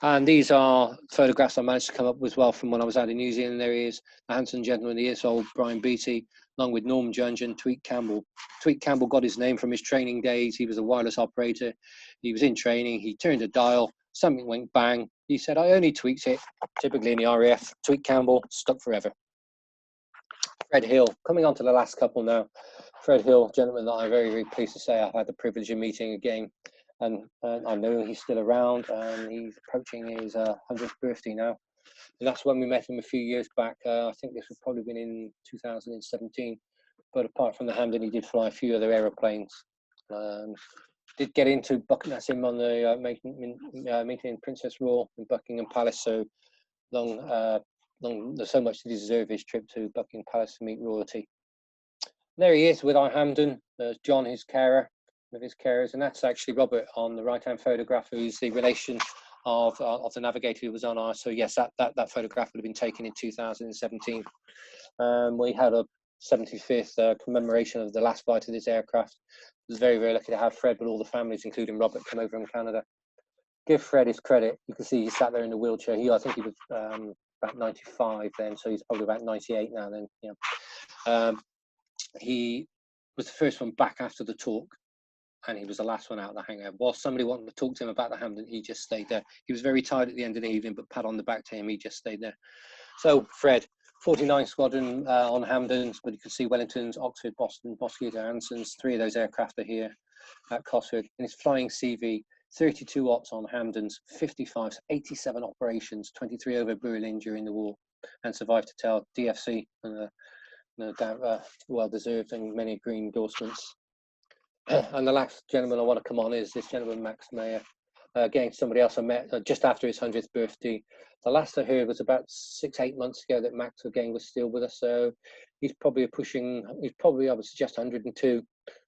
And these are photographs I managed to come up with as well from when I was out in New Zealand. There he is, the handsome gentleman, he is old Brian Beattie, along with Norm Junge and Tweet Campbell. Tweet Campbell got his name from his training days. He was a wireless operator. He was in training. He turned a dial. Something went bang. He said, I only tweaked it. Typically in the RAF, Tweet Campbell, stuck forever. Fred Hill, coming on to the last couple now. Fred Hill, gentleman that I'm very, very pleased to say I've had the privilege of meeting again. And I know he's still around, and he's approaching his 100th birthday now. And that's when we met him a few years back. I think this would probably been in 2017. But apart from the Hampden, he did fly a few other aeroplanes. Did get into Buckingham, that's him on the meeting in Princess Royal in Buckingham Palace. So there's so much to deserve his trip to Buckingham Palace to meet royalty. There he is with our Hampden. There's John, his carer, with his carers, and that's actually Robert on the right-hand photograph, who's the relation of the Navigator who was on ours. So yes, that photograph would have been taken in 2017. We had a 75th commemoration of the last flight of this aircraft. I was very, very lucky to have Fred, but all the families, including Robert, come over from Canada. Give Fred his credit. You can see he sat there in the wheelchair. I think he was about 95 then, so he's probably about 98 now then. Yeah. He was the first one back after the talk, and he was the last one out of the hangar. While somebody wanted to talk to him about the Hampden, he just stayed there. He was very tired at the end of the evening, but pat on the back to him, he just stayed there. So Fred 49 Squadron on Hampdens, but you can see Wellingtons, Oxford, Boston, Bosquito, Ansons. 3 of those aircraft are here at Cosford. And it's flying CV, 32 ops on Hampdens, 55, 87 operations, 23 over Berlin during the war, and survived to tell DFC, no doubt well deserved, and many green endorsements. And the last gentleman I want to come on is this gentleman, Max Mayer. Again, somebody else I met just after his 100th birthday. The last I heard was about 6-8 months ago that Max again was still with us. So he's probably I would suggest 102.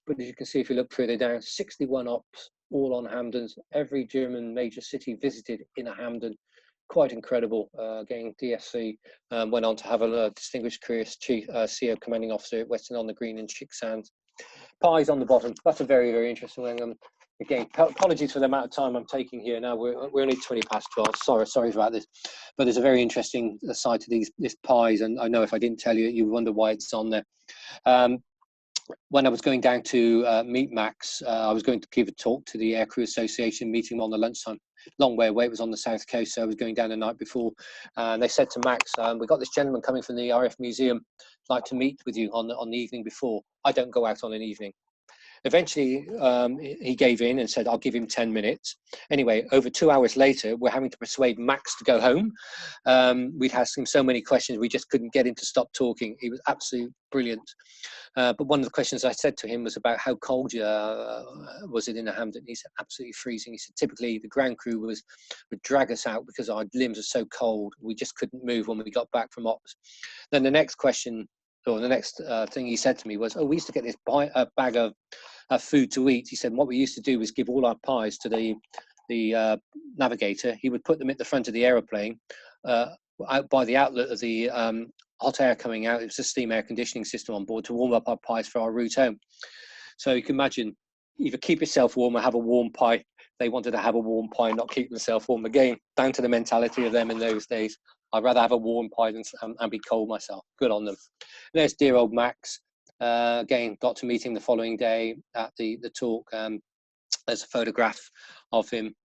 But as you can see, if you look further down, 61 ops, all on Hampdens. Every German major city visited in a Hampden. Quite incredible. Again, DSC went on to have a distinguished career as Chief CO Commanding Officer at Western on the Green and Chicksand. Pies on the bottom. That's a very, very interesting one. Again, apologies for the amount of time I'm taking here. Now we're only 20 past 12. Sorry about this, but there's a very interesting side to these pies, and I know if I didn't tell you, you wonder why it's on there. When I was going down to meet Max, I was going to give a talk to the Aircrew Association, meeting him on the lunchtime. Long way away, it was on the south coast, so I was going down the night before. And they said to Max, "We got this gentleman coming from the RAF Museum, like to meet with you on the evening before." I don't go out on an evening. Eventually, he gave in and said, "I'll give him 10 minutes. Anyway, over 2 hours later, we're having to persuade Max to go home. We'd asked him so many questions, we just couldn't get him to stop talking. He was absolutely brilliant. But one of the questions I said to him was about how cold was it in the Hampden. He said, absolutely freezing. He said, typically the ground crew would drag us out because our limbs are so cold. We just couldn't move when we got back from ops. Then the next question, or the next thing he said to me was, we used to get this bag of food to eat. He said, what we used to do was give all our pies to the navigator. He would put them at the front of the aeroplane out by the outlet of the hot air coming out. It was a steam air conditioning system on board to warm up our pies for our route home. So you can imagine, either keep yourself warm or have a warm pie. They wanted to have a warm pie, not keep themselves warm. Again, down to the mentality of them in those days. I'd rather have a warm pie than and be cold myself. Good on them. And there's dear old Max. Again, got to meet him the following day at the talk. There's a photograph of him.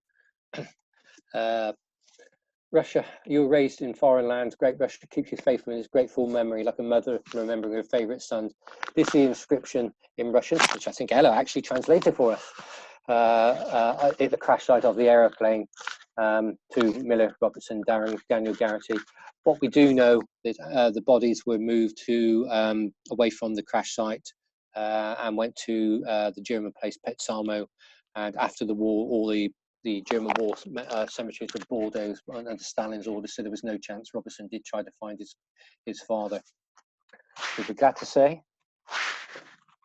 Russia, you were raised in foreign lands. Great Russia keeps you faithful in his grateful memory, like a mother remembering her favourite sons. This is the inscription in Russian, which I think Ella actually translated for us. At the crash site of the aeroplane, to Miller, Robertson, Daniel Garrity. What we do know is the bodies were moved to away from the crash site and went to the German place Petsamo. And after the war, all the German war cemeteries were bulldozed under Stalin's orders, so there was no chance. Robertson did try to find his father. We'd be glad to say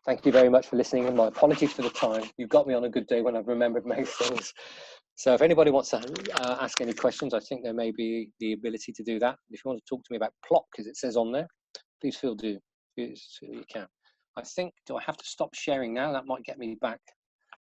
thank you very much for listening, and my apologies for the time. You've got me on a good day when I've remembered most things. So if anybody wants to ask any questions, I think there may be the ability to do that. If you want to talk to me about plot, as it says on there, please feel do. You can. I think, do I have to stop sharing now? That might get me back